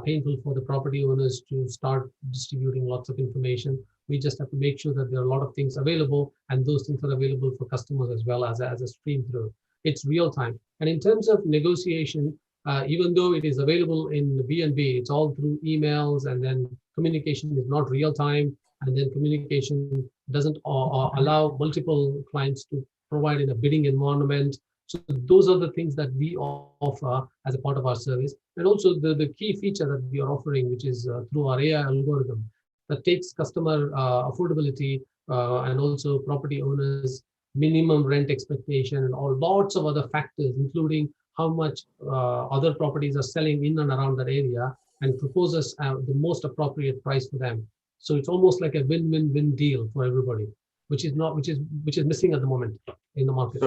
painful for the property owners to start distributing lots of information. We just have to make sure that there are a lot of things available, and those things are available for customers as well as a stream through. It's real time. And in terms of negotiation, even though it is available in the B&B, it's all through emails, and then communication is not real time, and then communication doesn't allow multiple clients to provide in a bidding environment. So those are the things that we offer as a part of our service. And also the key feature that we are offering, which is through our AI algorithm that takes customer affordability and also property owners minimum rent expectation and lots of other factors, including how much other properties are selling in and around that area, and proposes the most appropriate price for them. So it's almost like a win-win-win deal for everybody, which is missing at the moment in the market.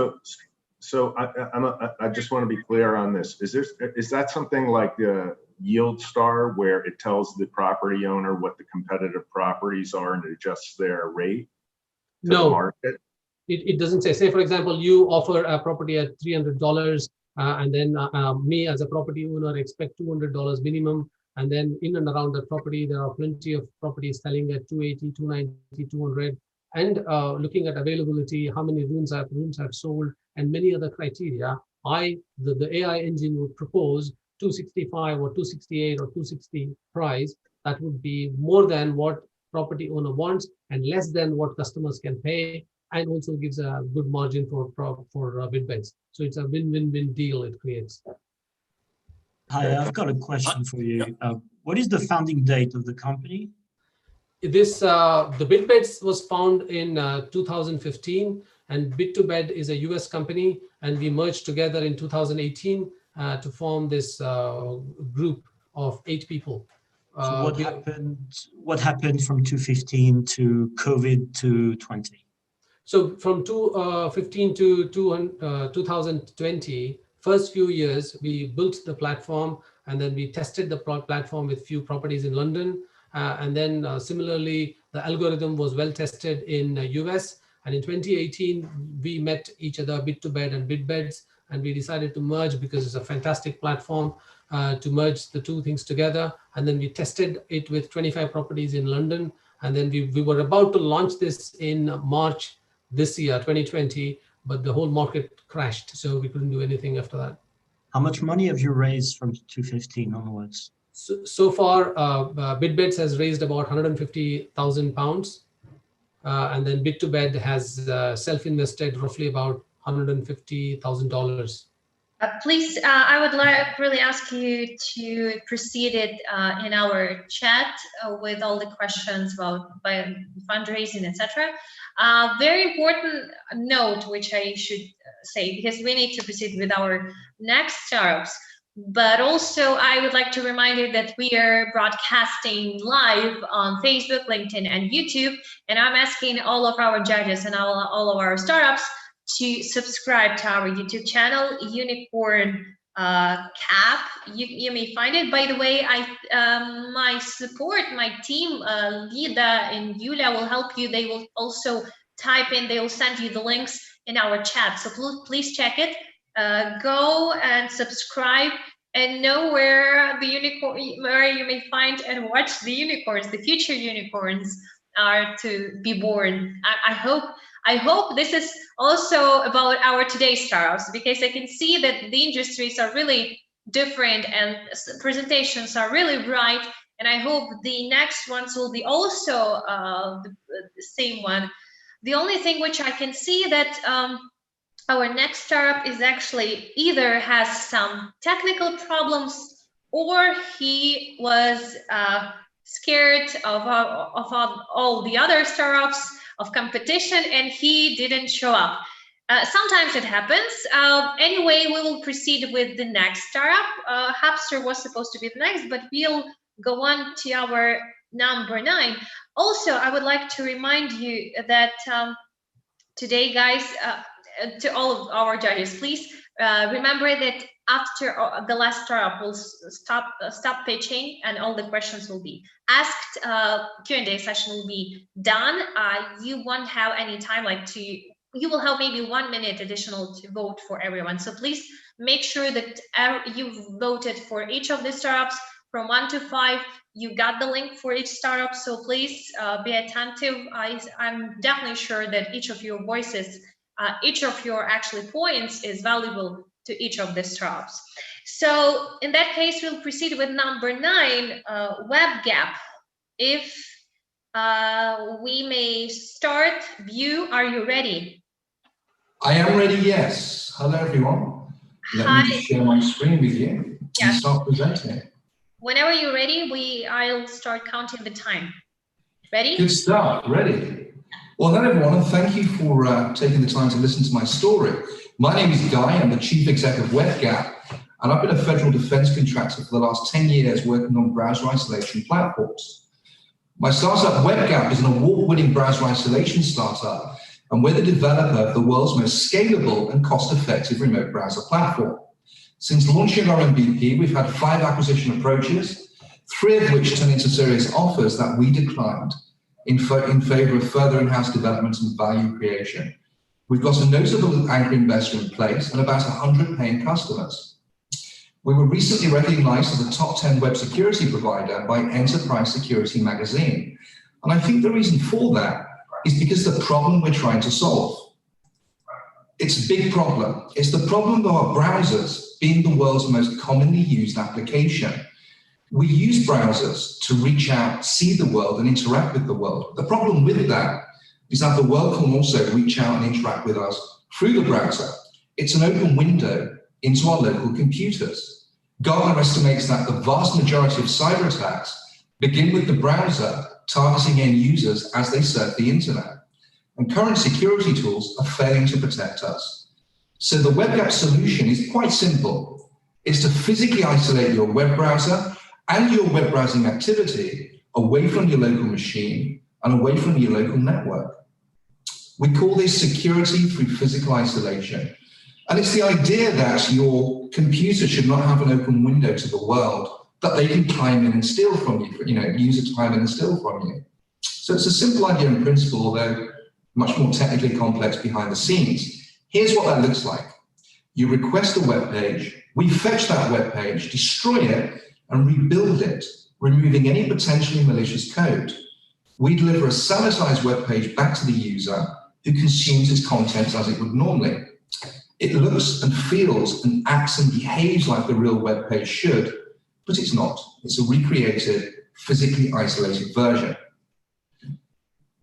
So I just want to be clear on this. Is that something like the Yield Star, where it tells the property owner what the competitive properties are and adjusts their rate to the market? It doesn't say. Say, for example, you offer a property at $300, and then me as a property owner expect $200 minimum. And then in and around that property, there are plenty of properties selling at $280, $290, $200. And looking at availability, how many rooms have sold, and many other criteria, the AI engine would propose 265 or 268 or 260 price. That would be more than what property owner wants and less than what customers can pay, and also gives a good margin for bid beds. So it's a win-win-win deal it creates. Hi, I've got a question for you. What is the founding date of the company? This the BitBeds was found in 2015, and Bit2Bed is a US company, and we merged together in 2018 to form this group of 8 people. So what happened from 2015 to COVID to 20? So from 2015 to 2020, first few years, we built the platform, and then we tested the platform with few properties in London. And then similarly, the algorithm was well tested in the US. And in 2018, we met each other, Bit2Bed and BitBeds, and we decided to merge because it's a fantastic platform to merge the two things together. And then we tested it with 25 properties in London. And then we were about to launch this in March this year, 2020, but the whole market crashed, so we couldn't do anything after that. How much money have you raised from 2015 onwards? So far, BitBeds has raised about £150,000, and then Bit2Bed has self-invested roughly about $150,000. Please, I would really ask you to proceed it in our chat with all the questions about fundraising, etc. Very important note, which I should say, because we need to proceed with our next startups. But also, I would like to remind you that we are broadcasting live on Facebook, LinkedIn, and YouTube. And I'm asking all of our judges and all of our startups to subscribe to our YouTube channel, Unicorn Cap. You may find it. By the way, my team, Lida and Yulia will help you. They will also type in, they will send you the links in our chat. So please check it. Go and subscribe and know where you may find and watch the unicorns, the future unicorns are to be born. I hope this is also about our today's startups, because I can see that the industries are really different and presentations are really bright, and I hope the next ones will be also the same one. The only thing which I can see that our next startup is actually either has some technical problems or he was scared of all the other startups, of competition, and he didn't show up. Sometimes it happens. Anyway, we will proceed with the next startup. Hapster was supposed to be the next, but we'll go on to our number 9. Also, I would like to remind you that today, guys, to all of our judges, please remember that after the last startup, we'll stop pitching and all the questions will be asked. Q&A session will be done. You won't have any time, you will have maybe 1 minute additional to vote for everyone. So please make sure that you voted for each of the startups from 1 to 5. You got the link for each startup, so please be attentive. I'm definitely sure that each of your voices, each of your actually points is valuable to each of the startups. So in that case, we'll proceed with number 9, web gap. If we may start. View, are you ready? I am ready, yes. Hello, everyone. Let me just share my screen with you and start presenting. Whenever you're ready, I'll start counting the time. Ready? Good start, ready. Well, hello, everyone, and thank you for taking the time to listen to my story. My name is Guy, I'm the Chief Exec of WebGap, and I've been a federal defense contractor for the last 10 years working on browser isolation platforms. My startup, WebGap, is an award-winning browser isolation startup, and we're the developer of the world's most scalable and cost-effective remote browser platform. Since launching our MVP, we've had 5 acquisition approaches, 3 of which turned into serious offers that we declined in favor of further in-house development and value creation. We've got a notable anchor investor in place and about 100 paying customers. We were recently recognized as a top 10 web security provider by Enterprise Security magazine. And I think the reason for that is because the problem we're trying to solve. It's a big problem. It's the problem of our browsers being the world's most commonly used application. We use browsers to reach out, see the world, and interact with the world. The problem with that is that the world can also reach out and interact with us through the browser. It's an open window into our local computers. Gartner estimates that the vast majority of cyber attacks begin with the browser targeting end users as they surf the internet. And current security tools are failing to protect us. So the WebGap solution is quite simple. It's to physically isolate your web browser and your web browsing activity away from your local machine and away from your local network. We call this security through physical isolation. And it's the idea that your computer should not have an open window to the world that they can climb in and steal from you, use it to climb in and steal from you. So it's a simple idea in principle, although much more technically complex behind the scenes. Here's what that looks like. You request a web page, we fetch that web page, destroy it, and rebuild it, removing any potentially malicious code. We deliver a sanitized web page back to the user who consumes its content as it would normally. It looks and feels and acts and behaves like the real web page should, but it's not. It's a recreated, physically isolated version.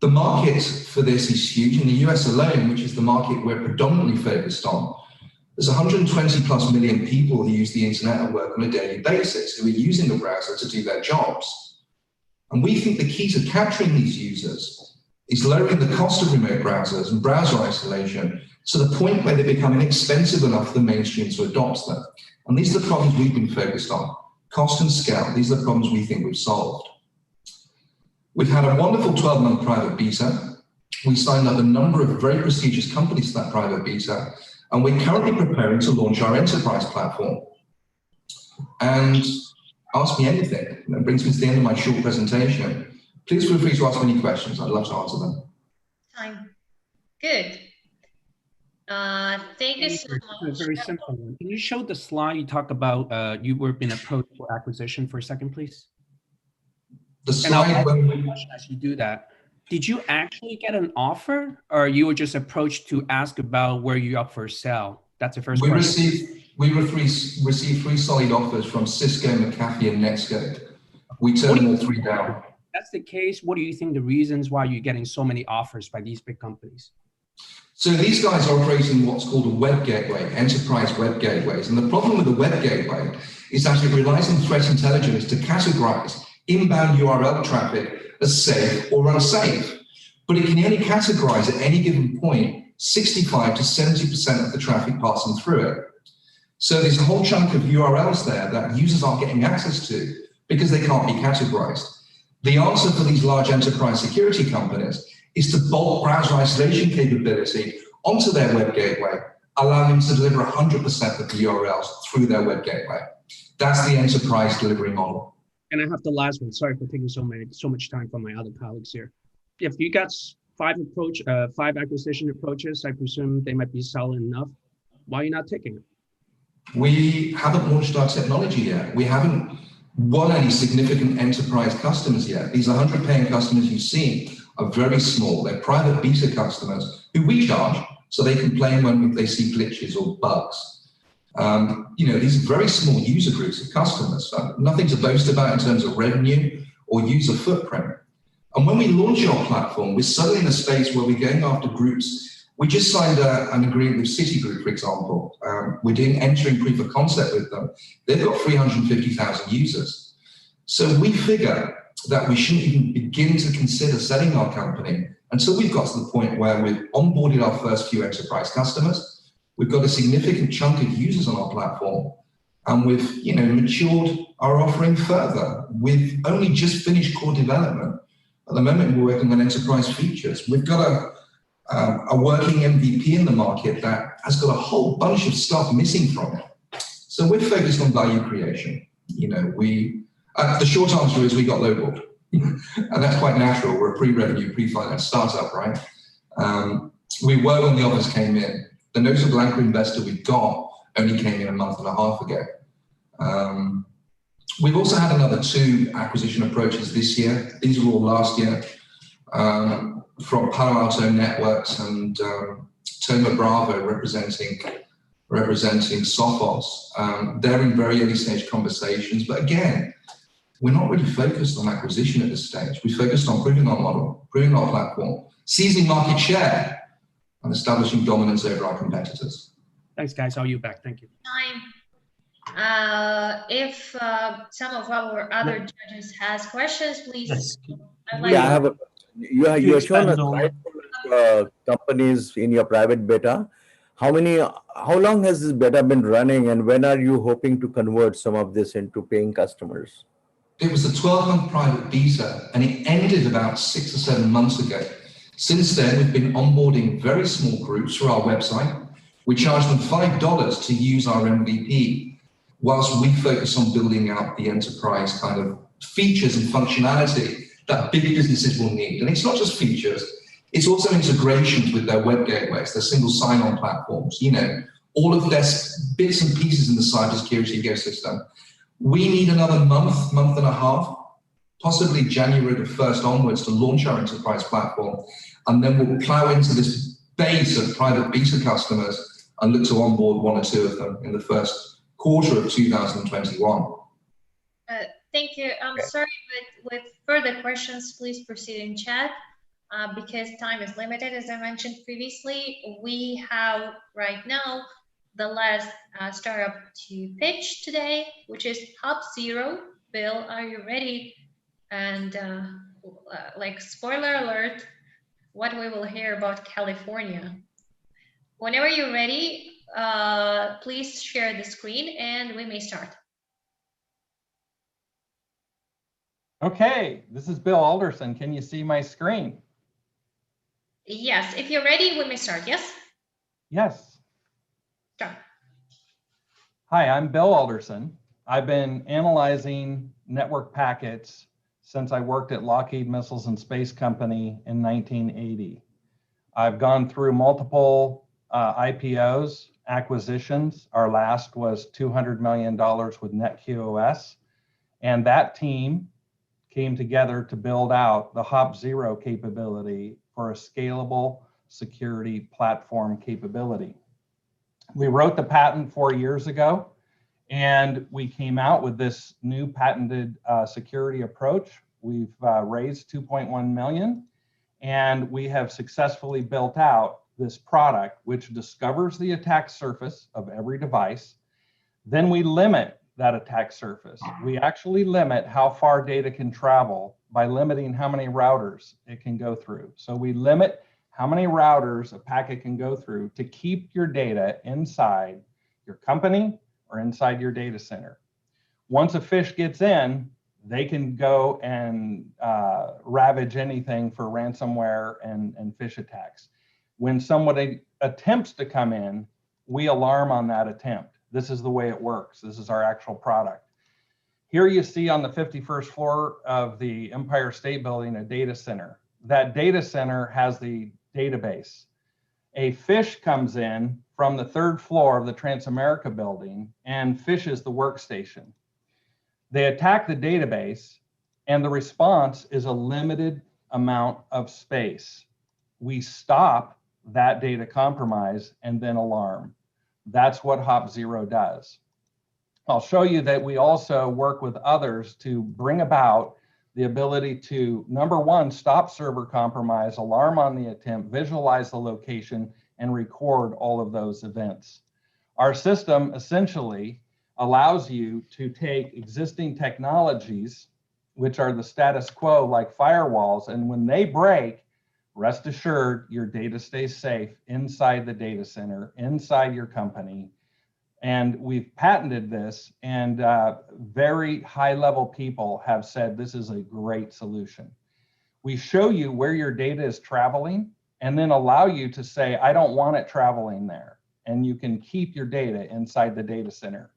The market for this is huge. In the US alone, which is the market we're predominantly focused on, there's 120 plus million people who use the internet at work on a daily basis, who are using the browser to do their jobs. And we think the key to capturing these users is lowering the cost of remote browsers and browser isolation to the point where they become inexpensive enough for the mainstream to adopt them. And these are the problems we've been focused on. Cost and scale, these are the problems we think we've solved. We've had a wonderful 12-month private beta. We signed up a number of very prestigious companies to that private beta, and we're currently preparing to launch our enterprise platform. And ask me anything. That brings me to the end of my short presentation. Please feel free to ask me any questions. I'd love to answer them. Time. Good. Thank you so much. A very simple one. Can you show the slide you talk about you were being approached for acquisition for a second, please? The slide when as you do that, did you actually get an offer, or you were just approached to ask about where you're up for sale? That's the first question. We received 3 solid offers from Cisco, McAfee, and Netscape. We turned all 3 down. If that's the case, what do you think the reasons why you're getting so many offers by these big companies? So these guys are operating what's called a web gateway, enterprise web gateways. And the problem with the web gateway is that it relies on threat intelligence to categorize inbound URL traffic as safe or unsafe. But it can only categorize at any given point 65 to 70% of the traffic passing through it. So there's a whole chunk of URLs there that users aren't getting access to because they can't be categorized. The answer for these large enterprise security companies is to bolt browser isolation capability onto their web gateway, allowing them to deliver 100% of the URLs through their web gateway. That's the enterprise delivery model. And I have the last one. Sorry for taking so much time from my other colleagues here. If you got 5 acquisition approaches, I presume they might be solid enough. Why are you not taking it? We haven't launched our technology yet. We haven't won any significant enterprise customers yet. These 100 paying customers you see are very small. They're private beta customers who we charge so they can play when they see glitches or bugs. These are very small user groups of customers, so nothing to boast about in terms of revenue or user footprint. And when we launch our platform, we're suddenly in a space where we're going after groups. We just signed an agreement with Citigroup, for example. We're entering proof of concept with them. They've got 350,000 users. So we figure that we shouldn't even begin to consider selling our company until we've got to the point where we've onboarded our first few enterprise customers. We've got a significant chunk of users on our platform, and we've matured our offering further. We've only just finished core development. At the moment, we're working on enterprise features. We've got a working MVP in the market that has got a whole bunch of stuff missing from it. So we're focused on value creation. The short answer is we got lowballed, and that's quite natural. We're a pre-revenue, pre-finance startup, right? We were when the offers came in. The notable anchor investor we got only came in a month and a half ago. We've also had another 2 acquisition approaches this year. These were all last year from Palo Alto Networks and Thoma Bravo representing Sophos. They're in very early stage conversations, but again, we're not really focused on acquisition at this stage. We're focused on proving our model, proving our platform, seizing market share, and establishing dominance over our competitors. Thanks, guys. I'll you back. Thank you. If some of our other judges has questions, please. Yes. like I have a. You Could have shown a expand on? slide for companies in your private beta. How long has this beta been running, and when are you hoping to convert some of this into paying customers? It was a 12-month private beta, and it ended about 6 or 7 months ago. Since then, we've been onboarding very small groups through our website. We charge them $5 to use our MVP, whilst we focus on building out the enterprise kind of features and functionality that big businesses will need. And it's not just features, it's also integrations with their web gateways, their single sign-on platforms, all of their bits and pieces in the cybersecurity ecosystem. We need another month and a half, possibly January the 1st onwards, to launch our enterprise platform. And then we'll plow into this base of private beta customers and look to onboard 1 or 2 of them in the first quarter of 2021. Thank you. I'm sorry, but with further questions, please proceed in chat because time is limited, as I mentioned previously. We have right now the last startup to pitch today, which is HubZero. Bill, are you ready? And like spoiler alert, what we will hear about California. Whenever you're ready, please share the screen and we may start. Okay, this is Bill Alderson. Can you see my screen? Yes, if you're ready, we may start. Yes? Yes. Start. Hi, I'm Bill Alderson. I've been analyzing network packets since I worked at Lockheed Missiles and Space Company in 1980. I've gone through multiple IPOs, acquisitions. Our last was $200 million with NetQoS. And that team came together to build out the HubZero capability for a scalable security platform capability. We wrote the patent 4 years ago, and we came out with this new patented security approach. We've raised 2.1 million, and we have successfully built out this product, which discovers the attack surface of every device. Then we limit that attack surface. We actually limit how far data can travel by limiting how many routers it can go through. So we limit how many routers a packet can go through to keep your data inside your company or inside your data center. Once a phish gets in, they can go and ravage anything for ransomware and phish attacks. When somebody attempts to come in, we alarm on that attempt. This is the way it works. This is our actual product. Here you see on the 51st floor of the Empire State Building, a data center. That data center has the database. A phish comes in from the 3rd floor of the Transamerica building and phishes the workstation. They attack the database, and the response is a limited amount of space. We stop that data compromise and then alarm. That's what HubZero does. I'll show you that we also work with others to bring about the ability to, number one, stop server compromise, alarm on the attempt, visualize the location, and record all of those events. Our system essentially allows you to take existing technologies, which are the status quo like firewalls, and when they break, rest assured your data stays safe inside the data center, inside your company. And we've patented this, and very high-level people have said this is a great solution. We show you where your data is traveling and then allow you to say, I don't want it traveling there. And you can keep your data inside the data center.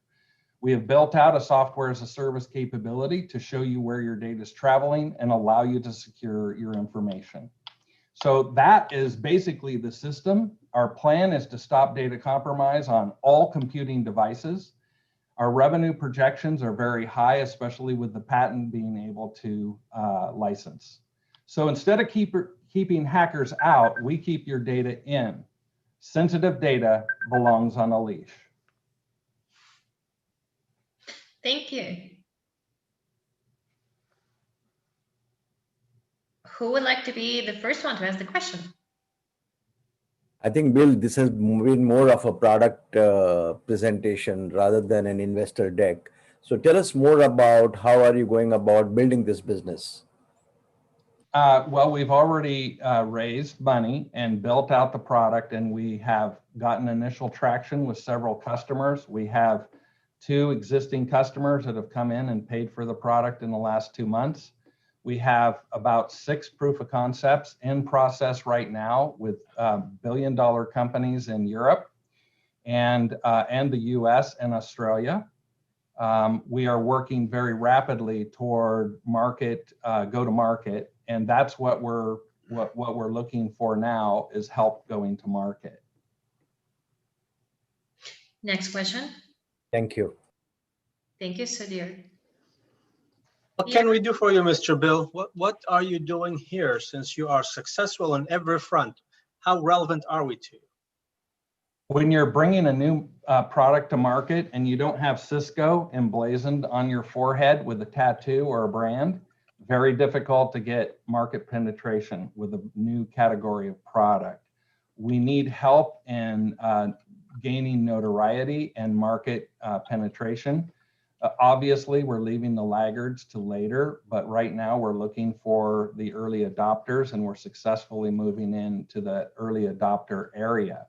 We have built out a software as a service capability to show you where your data is traveling and allow you to secure your information. So that is basically the system. Our plan is to stop data compromise on all computing devices. Our revenue projections are very high, especially with the patent being able to license. So instead of keeping hackers out, we keep your data in. Sensitive data belongs on a leash. Thank you. Who would like to be the first one to ask the question? I think, Bill, this has been more of a product presentation rather than an investor deck. So tell us more about how are you going about building this business? Well, we've already raised money and built out the product, and we have gotten initial traction with several customers. We have 2 existing customers that have come in and paid for the product in the last 2 months. We have about 6 proof of concepts in process right now with billion-dollar companies in Europe and the US and Australia. We are working very rapidly toward go-to-market, and that's what we're looking for now is help going to market. Next question. Thank you. Thank you, Sudhir. What can we do for you, Mr. Bill? What are you doing here since you are successful on every front? How relevant are we to you? When you're bringing a new product to market and you don't have Cisco emblazoned on your forehead with a tattoo or a brand, very difficult to get market penetration with a new category of product. We need help in gaining notoriety and market penetration. Obviously, we're leaving the laggards to later, but right now we're looking for the early adopters, and we're successfully moving into the early adopter area.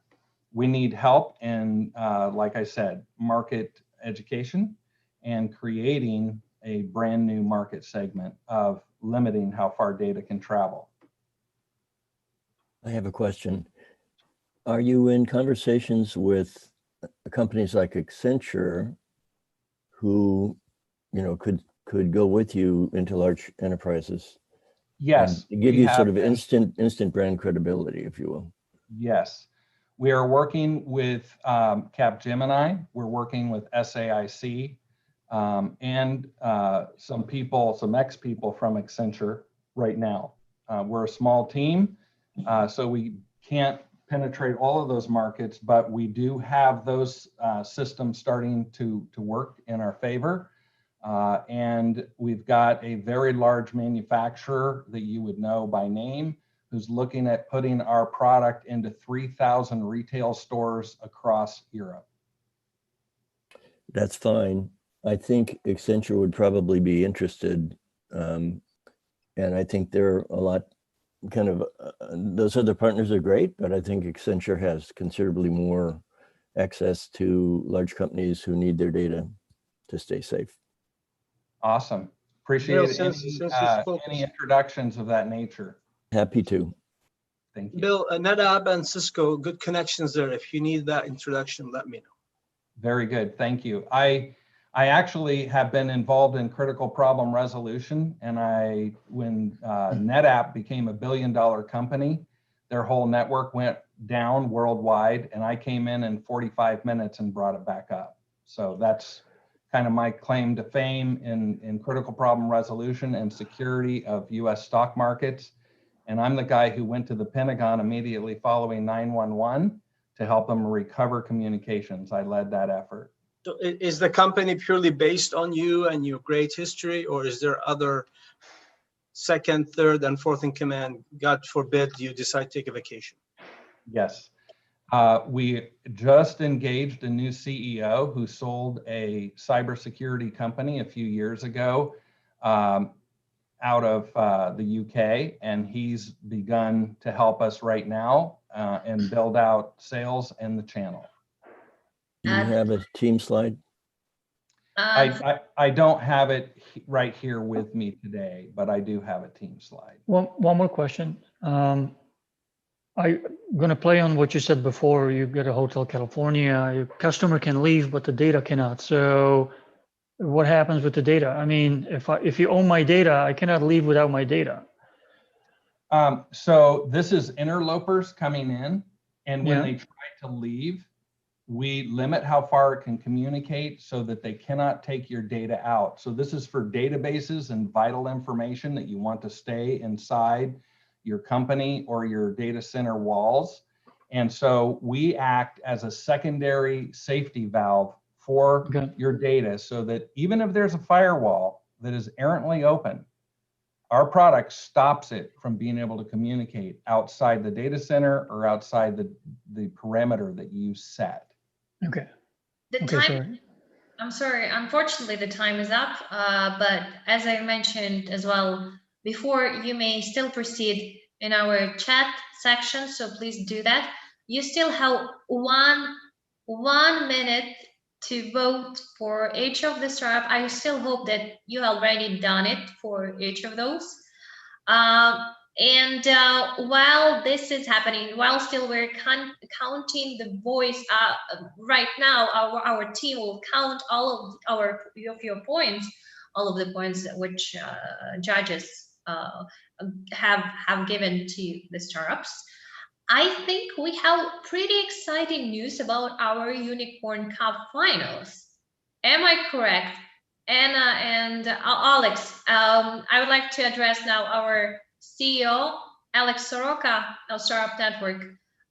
We need help in, like I said, market education and creating a brand new market segment of limiting how far data can travel. I have a question. Are you in conversations with companies like Accenture who, could go with you into large enterprises? Yes. And give you sort of instant brand credibility, if you will. Yes. We are working with Capgemini. We're working with SAIC and some ex-people from Accenture right now. We're a small team, so we can't penetrate all of those markets, but we do have those systems starting to work in our favor. And we've got a very large manufacturer that you would know by name who's looking at putting our product into 3,000 retail stores across Europe. That's fine. I think Accenture would probably be interested. And I think they're a lot those other partners are great, but I think Accenture has considerably more access to large companies who need their data to stay safe. Awesome. Appreciate any introductions of that nature. Happy to. Thank you. Bill, NetApp and Cisco, good connections there. If you need that introduction, let me know. Very good. Thank you. I actually have been involved in critical problem resolution, and when NetApp became a billion-dollar company, their whole network went down worldwide, and I came in 45 minutes and brought it back up. So that's kind of my claim to fame in critical problem resolution and security of US stock markets. And I'm the guy who went to the Pentagon immediately following 9/11 to help them recover communications. I led that effort. So is the company purely based on you and your great history, or is there other second, third, and fourth in command? God forbid you decide to take a vacation. Yes. We just engaged a new CEO who sold a cybersecurity company a few years ago out of the UK, and he's begun to help us right now and build out sales and the channel. Do you have a team slide? I don't have it right here with me today, but I do have a team slide. One more question. I'm going to play on what you said before. You get a Hotel California, your customer can leave, but the data cannot. So what happens with the data? I mean, if you own my data, I cannot leave without my data. So this is interlopers coming in, and when they try to leave, we limit how far it can communicate so that they cannot take your data out. So this is for databases and vital information that you want to stay inside your company or your data center walls. And so we act as a secondary safety valve for your data so that even if there's a firewall that is errantly open, our product stops it from being able to communicate outside the data center or outside the perimeter that you set. Okay. I'm sorry, unfortunately the time is up, but as I mentioned as well, before you may still proceed in our chat section, so please do that. You still have one minute to vote for each of the startup. I still hope that you already done it for each of those. While this is happening, while still we're counting the voice, right now our team will count all of your points, all of the points which judges have given to the startups. I think we have pretty exciting news about our Unicorn Cup finals. Am I correct? Anna and Alex, I would like to address now our CEO, Alex Soroka of Startup Network.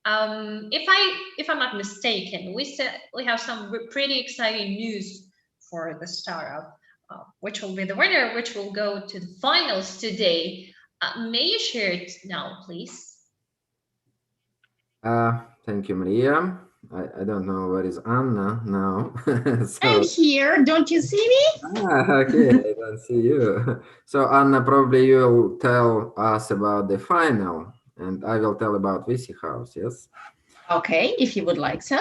If I'm not mistaken, we have some pretty exciting news for the startup, which will be the winner, which will go to the finals today. May you share it now, please? Thank you, Maria. I don't know where is Anna now. So, I'm here. Don't you see me? Okay, I don't see you. So Anna, probably you will tell us about the final, and I will tell about VC House. Yes. Okay, if you would like so.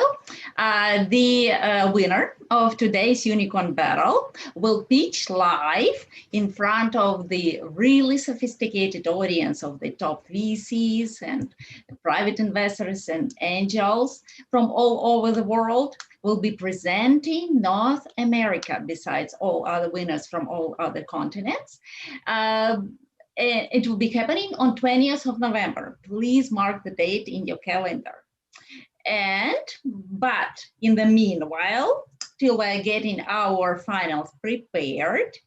The winner of today's Unicorn Battle will pitch live in front of the really sophisticated audience of the top VCs and private investors and angels from all over the world. Will be presenting North America besides all other winners from all other continents. It will be happening on 20th of November. Please mark the date in your calendar. But in the meanwhile, till we're getting our finals prepared,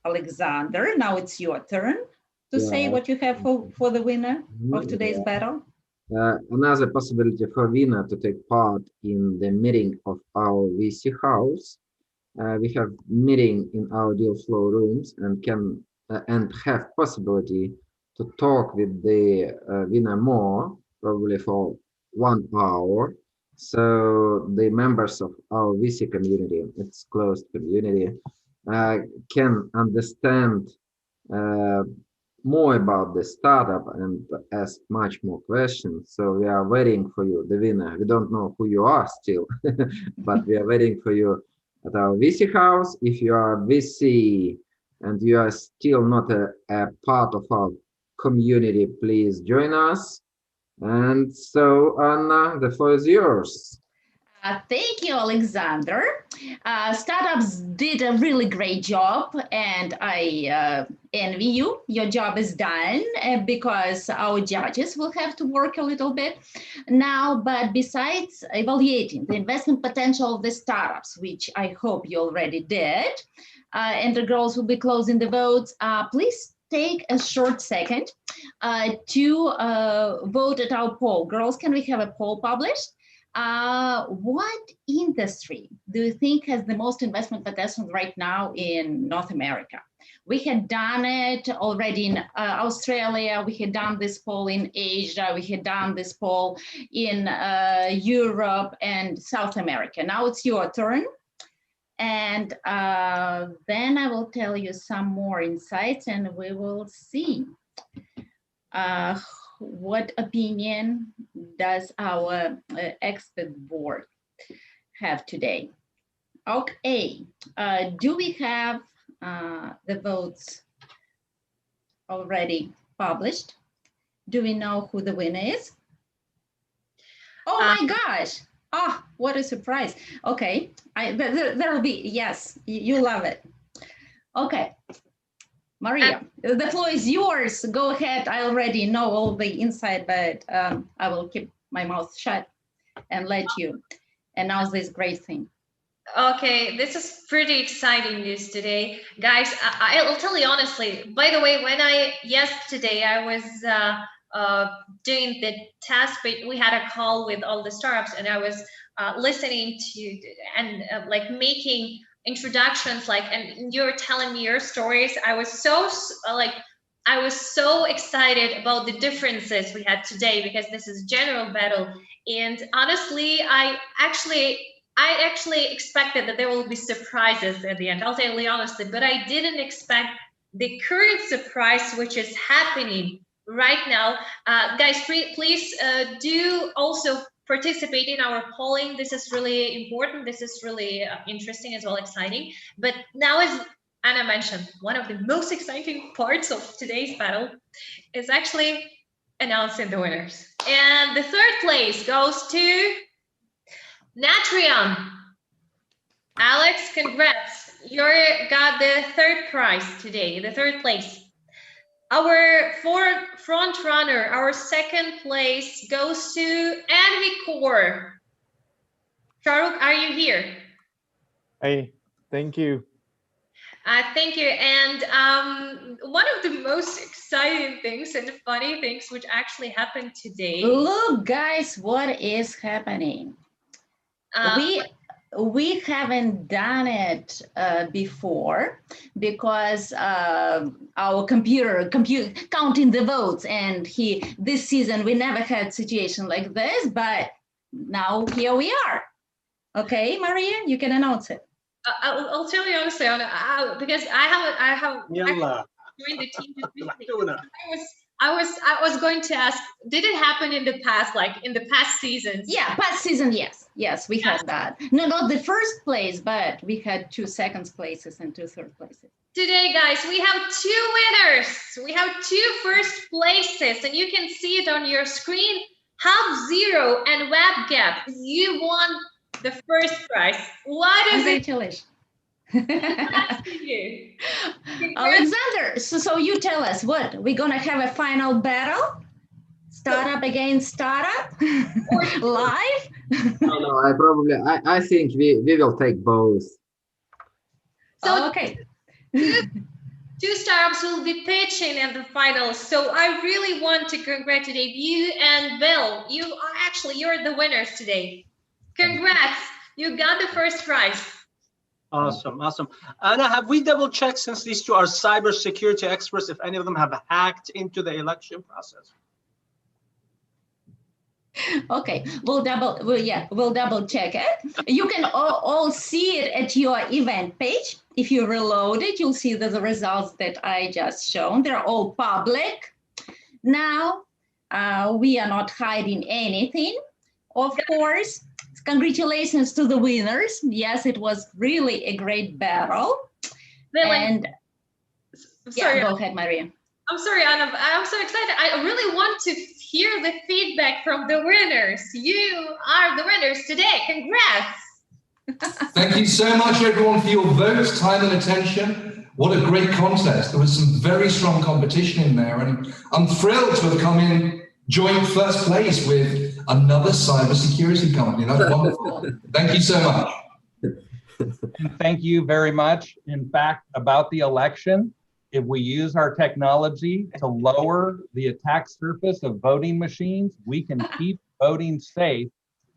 Alexander, now it's your turn to say what you have for the winner of today's battle. Another possibility for winner to take part in the meeting of our VC house. We have meeting in our deal flow rooms and can and have possibility to talk with the winner more, probably for 1 hour. So the members of our VC community, it's closed community, can understand more about the startup and ask much more questions. So we are waiting for you, the winner. We don't know who you are still, but we are waiting for you at our VC house. If you are VC and you are still not a part of our community, please join us. And so, Anna, the floor is yours. Thank you, Alexander. Startups did a really great job, and I envy you. Your job is done because our judges will have to work a little bit now. But besides evaluating the investment potential of the startups, which I hope you already did, and the girls will be closing the votes, please take a short second to vote at our poll. Girls, can we have a poll published? What industry do you think has the most investment potential right now in North America? We had done it already in Australia. We had done this poll in Asia. We had done this poll in Europe and South America. Now it's your turn. And then I will tell you some more insights and we will see what opinion does our expert board have today. Okay, do we have the votes already published? Do we know who the winner is? Oh my gosh. Oh, what a surprise. Okay, there will be, yes, you love it. Okay, Maria, the floor is yours. Go ahead. I already know all the inside, but I will keep my mouth shut and let you announce this great thing. Okay, this is pretty exciting news today. Guys, I'll tell you honestly, by the way, when yesterday I was doing the test, but we had a call with all the startups and I was listening to and like making introductions, like, and you're telling me your stories. I was so excited about the differences we had today because this is general battle. And honestly, I actually expected that there will be surprises at the end. I'll tell you honestly, but I didn't expect the current surprise which is happening right now. Guys, please do also participate in our polling. This is really important. This is really interesting as well, exciting. But now, as Anna mentioned, one of the most exciting parts of today's battle is actually announcing the winners. And the third place goes to Natrion. Alex, congrats. You got the third prize today, the third place. Our front runner, our second place goes to Envicore. Shahrukh, are you here? Hey, thank you. Thank you. And one of the most exciting things and funny things which actually happened today. Look, guys, what is happening? We haven't done it before because our computer counting the votes, and this season we never had situation like this, but now here we are. Okay, Maria, you can announce it. I'll tell you honestly, because I have joined the team just recently. I was going to ask, did it happen in the past, like in the past seasons? Yeah, past season, yes, we had that. No, not the first place, but we had 2 second places and 2 third places. Today, guys, we have 2 winners. We have 2 first places, and you can see it on your screen. Half Zero and WebGap, you won the first prize. What is it? Congratulations. Alexander, so you tell us, what we're gonna have a final battle, startup against startup, live? No, I think we will take both. So okay. 2 startups will be pitching in the finals. So I really want to congratulate you and Bill. You're the winners today. Congrats, you got the first prize. Awesome. Anna, have we double checked, since these 2 are cybersecurity experts, if any of them have hacked into the election process? Okay, we'll double check it. You can all see it at your event page. If you reload it, you'll see the results that I just shown. They're all public. Now, we are not hiding anything, of course. Congratulations to the winners. Yes, it was really a great battle. Sorry, go ahead, Maria. I'm sorry, Anna. I'm so excited. I really want to hear the feedback from the winners. You are the winners today. Congrats. Thank you so much, everyone, for your votes, time and attention. What a great contest. There was some very strong competition in there, and I'm thrilled to have come in joint first place with another cybersecurity company. That's wonderful. Thank you so much. And thank you very much. In fact, about the election, if we use our technology to lower the attack surface of voting machines, we can keep voting safe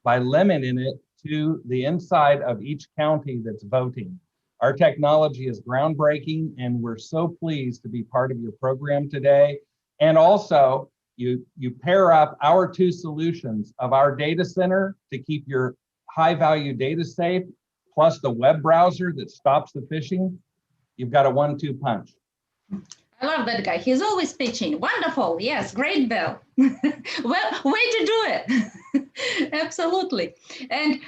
by limiting it to the inside of each county that's voting. Our technology is groundbreaking, and we're so pleased to be part of your program today. And also, you pair up our 2 solutions of our data center to keep your high-value data safe, plus the web browser that stops the phishing. You've got a 1-2 punch. I love that guy. He's always pitching. Wonderful. Yes, great, Bill. Well, way to do it. Absolutely. And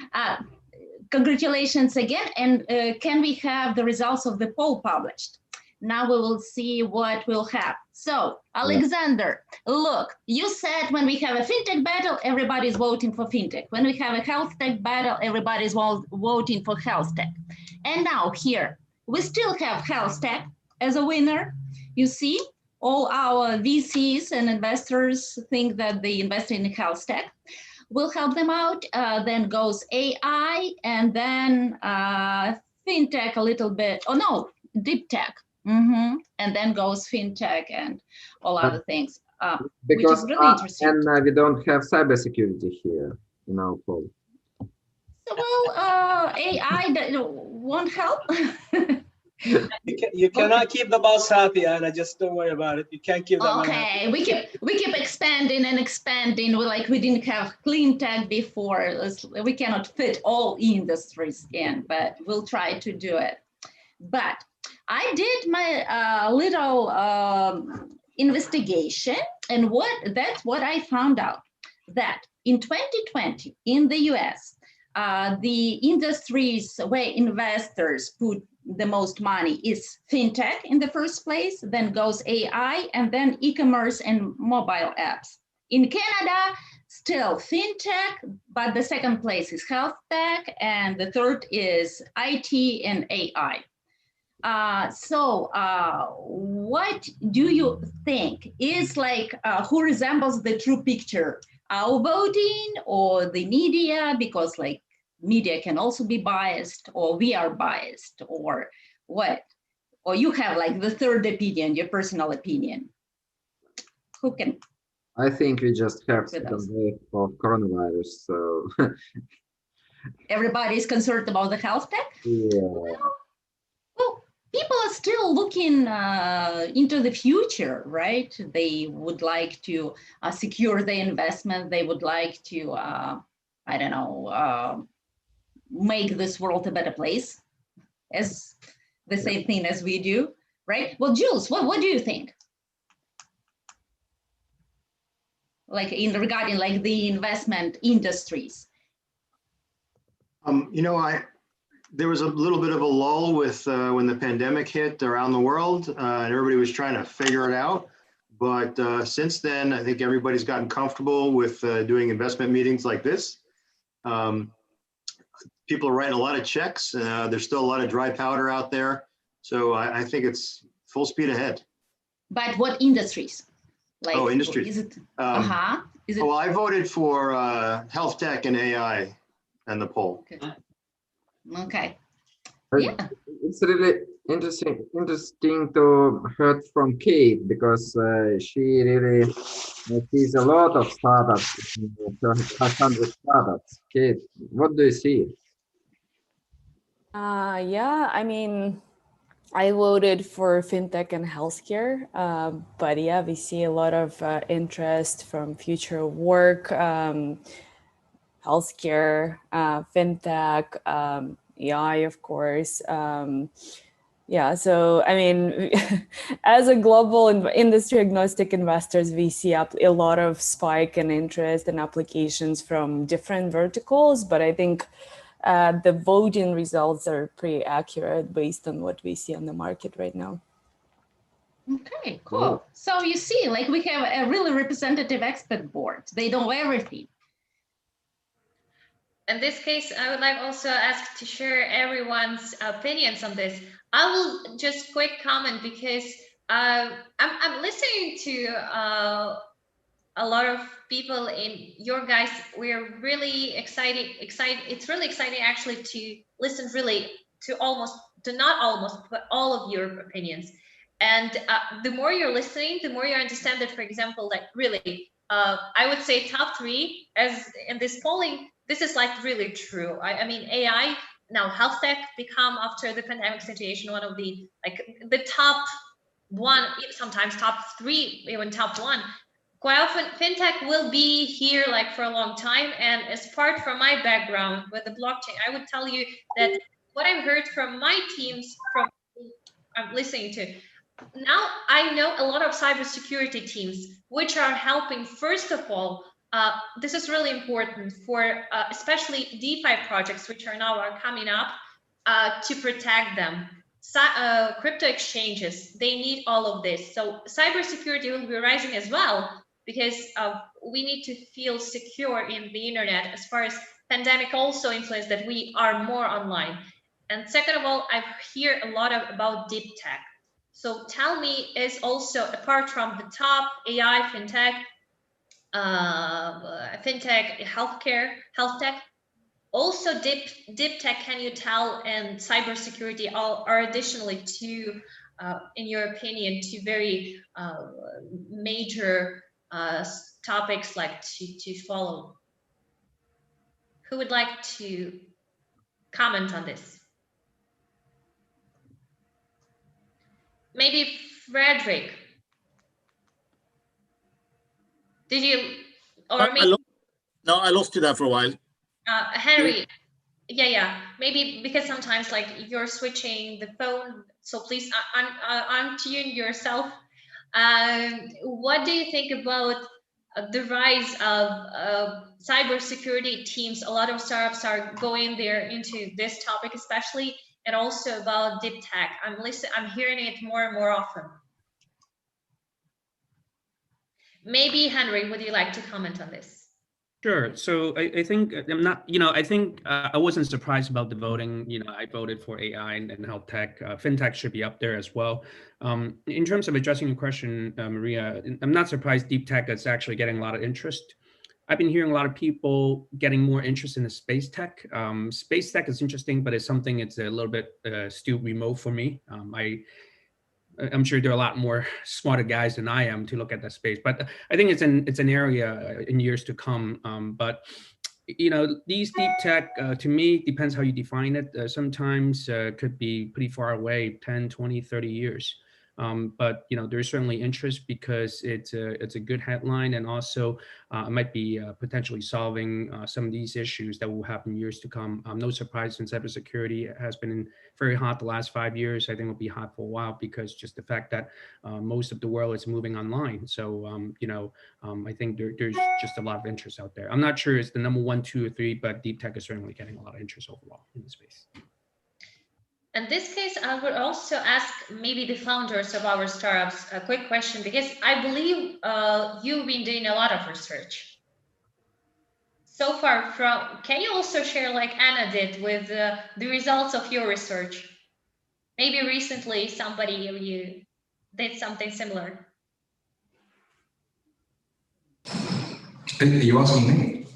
congratulations again. And can we have the results of the poll published? Now we will see what we'll have. So, Alexander, look, you said when we have a fintech battle, everybody's voting for fintech. When we have a health tech battle, everybody's voting for health tech. And now here, we still have health tech as a winner. You see, all our VCs and investors think that they invest in health tech. We'll help them out. Then goes AI, and then fintech a little bit. Oh no, deep tech. And then goes fintech and all other things, which is really interesting. And we don't have cybersecurity here in our poll. So, well, AI won't help. You cannot keep the boss happy, Anna. Just don't worry about it. You can't keep them happy. we keep expanding and expanding. We didn't have clean tech before. We cannot fit all industries in, but we'll try to do it. But I did my little investigation, and that's what I found out, that in 2020 in the US, the industries where investors put the most money is fintech in the first place, then goes AI, and then e-commerce and mobile apps. In Canada, still fintech, but the second place is health tech, and the third is IT and AI. What do you think is like, who resembles the true picture? Our voting or the media? Because like media can also be biased, or we are biased, or what? Or you have like the third opinion, your personal opinion. Who can? I think we just have second wave of coronavirus, so. Everybody is concerned about the health tech? Yeah. Well, people are still looking into the future, right? They would like to secure the investment. They would like to, I don't know, make this world a better place, as the same thing as we do, right? Well, Jules, what do you think? Like regarding like the investment industries? You know, there was a little bit of a lull with when the pandemic hit around the world, and everybody was trying to figure it out. But since then, I think everybody's gotten comfortable with doing investment meetings like this. People are writing a lot of checks. There's still a lot of dry powder out there. So I think it's full speed ahead. But what industries? Like, oh, industries. Is it? Is it? Well, I voted for health tech and AI in the poll. Okay. Yeah. It's really interesting to hear from Kate, because she really sees a lot of startups, 500 startups. Kate, what do you see? Yeah, I mean, I voted for fintech and healthcare, but yeah, we see a lot of interest from future work, healthcare, fintech, AI, of course. Yeah, so I mean, as a global industry agnostic investors, we see a lot of spike in interest and applications from different verticals, but I think the voting results are pretty accurate based on what we see on the market right now. Okay, cool. So you see, like we have a really representative expert board. They know everything. In this case, I would like also ask to share everyone's opinions on this. I will just quick comment because I'm listening to a lot of people in your guys. We're really excited. It's really exciting actually to listen really to not almost, but all of your opinions. And the more you're listening, the more you understand that, for example, like really, I would say top 3 as in this polling, this is like really true. I mean, AI, now health tech become after the pandemic situation, one of the, like the top 1, sometimes top 3, even top 1. Quite often fintech will be here like for a long time. And as part from my background with the blockchain, I would tell you that what I've heard from my teams, from I'm listening to, now I know a lot of cybersecurity teams which are helping, first of all, this is really important for especially DeFi projects which are now coming up, to protect them. Crypto exchanges, they need all of this. So cybersecurity will be rising as well, because we need to feel secure in the internet. As far as pandemic also influenced that we are more online. And second of all, I hear a lot about deep tech. So tell me, is also apart from the top AI, fintech, healthcare, health tech, also deep tech, can you tell, and cybersecurity are additionally to, in your opinion, two very major topics like to follow? Who would like to comment on this? Maybe Frederick. Did you, or maybe? No, I lost you there for a while. Henry. Yeah. Maybe because sometimes like you're switching the phone, so please untune yourself. What do you think about the rise of cybersecurity teams? A lot of startups are going there into this topic, especially, and also about deep tech. I'm hearing it more and more often. Maybe Henry, would you like to comment on this? Sure. So I think I'm not, I think I wasn't surprised about the voting. I voted for AI and health tech. FinTech should be up there as well. In terms of addressing your question, Maria, I'm not surprised deep tech is actually getting a lot of interest. I've been hearing a lot of people getting more interest in the space tech. Space tech is interesting, but it's something it's a little bit still remote for me. I'm sure there are a lot more smarter guys than I am to look at that space, but I think it's an area in years to come. But these deep tech, to me, depends how you define it. Sometimes could be pretty far away, 10, 20, 30 years. But there's certainly interest because it's a good headline, and also it might be potentially solving some of these issues that will happen years to come. No surprise, since cybersecurity has been very hot the last 5 years. I think it'll be hot for a while because just the fact that most of the world is moving online. So I think there's just a lot of interest out there. I'm not sure it's the number 1, 2, or 3, but deep tech is certainly getting a lot of interest overall in the space. In this case, I would also ask maybe the founders of our startups a quick question, because I believe you've been doing a lot of research. So far, can you also share, like Anna did, with the results of your research? Maybe recently somebody of you did something similar. Are you asking me?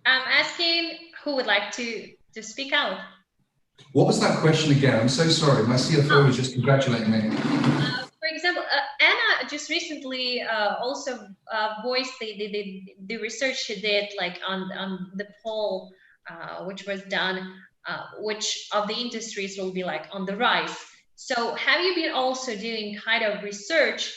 I'm asking who would like to speak out. What was that question again? I'm so sorry. My CFO was just congratulating me. For example, Anna just recently also voiced the research she did, like on the poll which was done, which of the industries will be like on the rise. So have you been also doing kind of research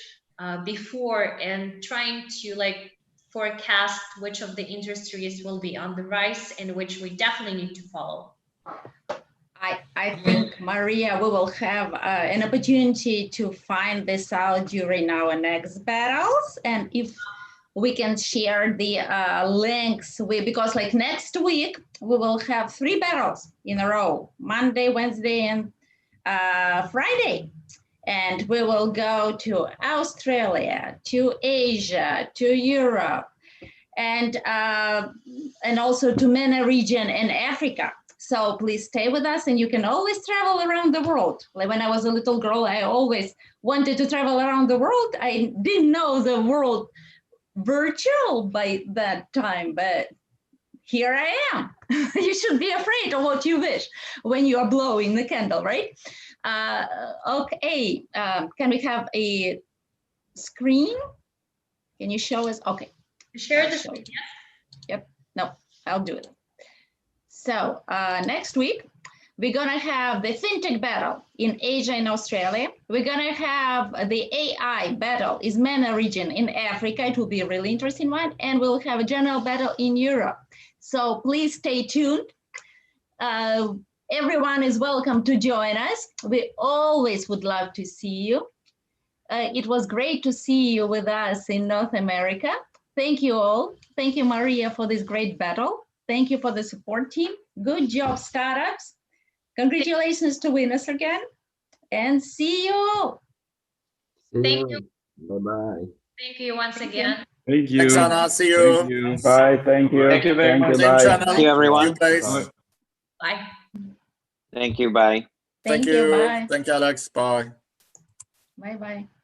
before and trying to like forecast which of the industries will be on the rise and which we definitely need to follow? I think, Maria, we will have an opportunity to find this out during our next battles. And if we can share the links, because like next week, we will have 3 battles in a row, Monday, Wednesday, and Friday. And we will go to Australia, to Asia, to Europe, and also to MENA region and Africa. So please stay with us, and you can always travel around the world. Like when I was a little girl, I always wanted to travel around the world. I didn't know the world virtual by that time, but here I am. You should be afraid of what you wish when you are blowing the candle, right? Okay, can we have a screen? Can you show us? Okay. Share the screen, yes. Yep, no, I'll do it. So next week, we're gonna have the FinTech battle in Asia and Australia. We're gonna have the AI battle in MENA region in Africa. It will be a really interesting one. And we'll have a general battle in Europe. So please stay tuned. Everyone is welcome to join us. We always would love to see you. It was great to see you with us in North America. Thank you all. Thank you, Maria, for this great battle. Thank you for the support team. Good job, startups. Congratulations to winners again. And see you. Thank you. Bye-bye. Thank you once again. Thank you. Thanks, Anna. See you. Thank you. Bye. Thank you. Thank you very much. Same Bye. channel. Thank you, everyone. Thank you, guys. Bye. Thank you. Bye. Thank you. Bye. Thank you, Alex. Bye. Bye-bye.